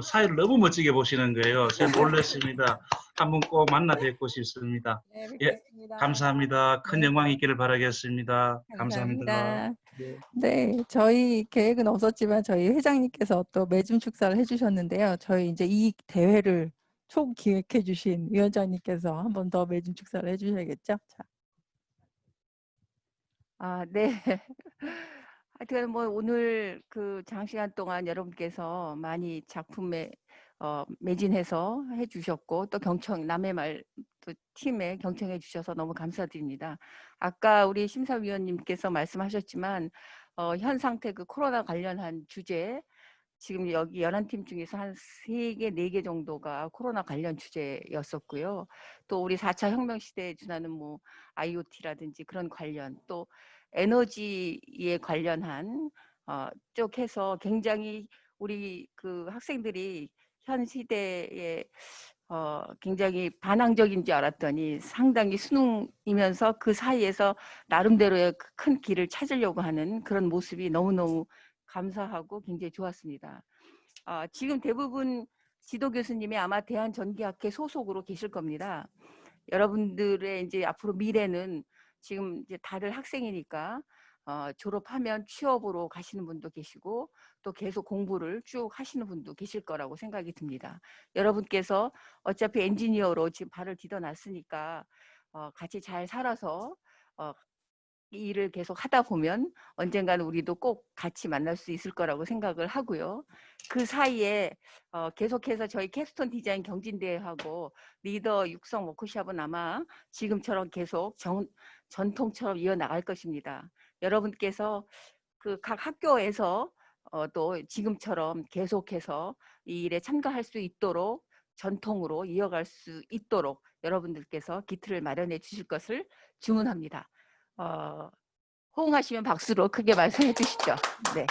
사회를 너무 멋지게 보시는 거예요. 제가 놀랐습니다. 한번 꼭 만나 뵙고 싶습니다. 네, 예, 뵙겠습니다. 감사합니다. 큰 네. 영광이 있기를 바라겠습니다. 감사합니다. 감사합니다. 네. 네, 저희 계획은 없었지만 저희 회장님께서 또 매점 축사를 해주셨는데요. 저희 이제 이 대회를 총기획해 주신 위원장님께서 한 번 더 매점 축사를 해주셔야겠죠? 자. 네. 하여튼 뭐 오늘 그 장시간 동안 여러분께서 많이 작품에 매진해서 해주셨고 또 남의 말 또 팀에 경청해 주셔서 너무 감사드립니다. 아까 우리 심사위원님께서 말씀하셨지만 현 상태 그 코로나 관련한 주제, 지금 여기 11팀 중에서 한 3개, 4개 정도가 코로나 관련 주제였었고요. 또 우리 4차 혁명 시대에 준하는 뭐 IoT라든지 그런 관련, 또 에너지에 관련한 쪽 해서 굉장히 우리 그 학생들이 현 시대에 굉장히 반항적인 줄 알았더니 상당히 수능이면서 그 사이에서 나름대로의 큰 길을 찾으려고 하는 그런 모습이 너무너무 감사하고 굉장히 좋았습니다. 지금 대부분 지도 교수님이 아마 대한전기학회 소속으로 계실 겁니다. 여러분들의 이제 앞으로 미래는 지금 이제 다들 학생이니까 졸업하면 취업으로 가시는 분도 계시고 또 계속 공부를 쭉 하시는 분도 계실 거라고 생각이 듭니다. 여러분께서 어차피 엔지니어로 지금 발을 디뎌놨으니까 같이 잘 살아서 이 일을 계속 하다 보면 언젠가는 우리도 꼭 같이 만날 수 있을 거라고 생각을 하고요. 그 사이에 계속해서 저희 캡스톤 디자인 경진대회하고 리더 육성 워크숍은 아마 지금처럼 계속 전통처럼 이어나갈 것입니다. 여러분께서 그 각 학교에서 또 지금처럼 계속해서 이 일에 참가할 수 있도록 전통으로 이어갈 수 있도록 여러분들께서 기틀을 마련해 주실 것을 주문합니다. 호응하시면 박수로 크게 말씀해 주시죠. 네.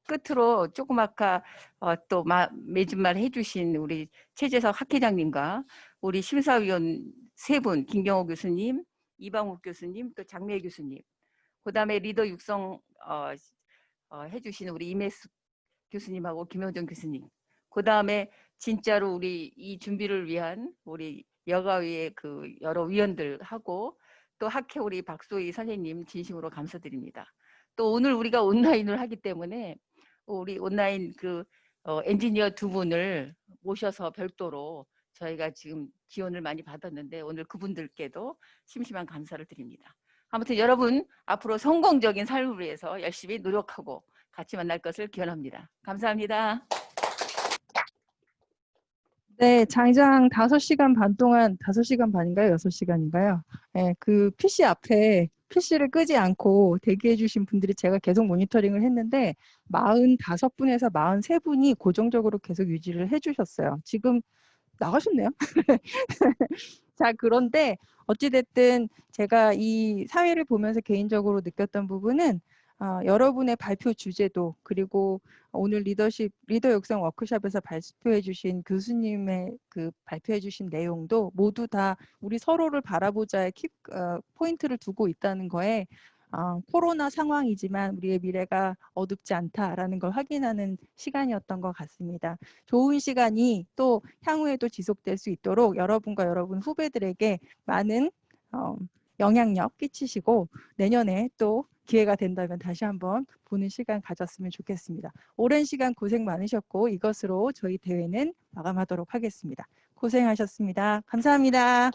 끝으로 조금 아까 또 매진말 해주신 우리 최재석 학회장님과 우리 심사위원 세 분, 김경호 교수님, 이방욱 교수님, 또 장미애 교수님, 그 다음에 리더 육성 해주신 우리 임혜숙 교수님하고 김효정 교수님, 그 다음에 진짜로 우리 이 준비를 위한 우리 여가위의 그 여러 위원들하고 또 학회 우리 박소희 선생님 진심으로 감사드립니다. 또 오늘 우리가 온라인을 하기 때문에 우리 온라인 그 엔지니어 두 분을 모셔서 별도로 저희가 지금 지원을 많이 받았는데 오늘 그분들께도 심심한 감사를 드립니다. 아무튼 여러분 앞으로 성공적인 삶을 위해서 열심히 노력하고 같이 만날 것을 기원합니다. 감사합니다. 네, 장장 5시간 반 동안 5시간 반인가요? 6시간인가요? 네, 그 PC 앞에 PC를 끄지 않고 대기해 주신 분들이 제가 계속 모니터링을 했는데 45분에서 43분이 고정적으로 계속 유지를 해 주셨어요. 지금 나가셨네요. 자, 그런데 어찌됐든 제가 이 사회를 보면서 개인적으로 느꼈던 부분은 여러분의 발표 주제도 그리고 오늘 리더 육성 워크숍에서 발표해 주신 교수님의 그 발표해 주신 내용도 모두 다 우리 서로를 바라보자의 포인트를 두고 있다는 거에 코로나 상황이지만 우리의 미래가 어둡지 않다라는 걸 확인하는 시간이었던 것 같습니다. 좋은 시간이 또 향후에도 지속될 수 있도록 여러분과 여러분 후배들에게 많은 영향력 끼치시고 내년에 또 기회가 된다면 다시 한번 보는 시간 가졌으면 좋겠습니다. 오랜 시간 고생 많으셨고 이것으로 저희 대회는 마감하도록 하겠습니다. 고생하셨습니다. 감사합니다.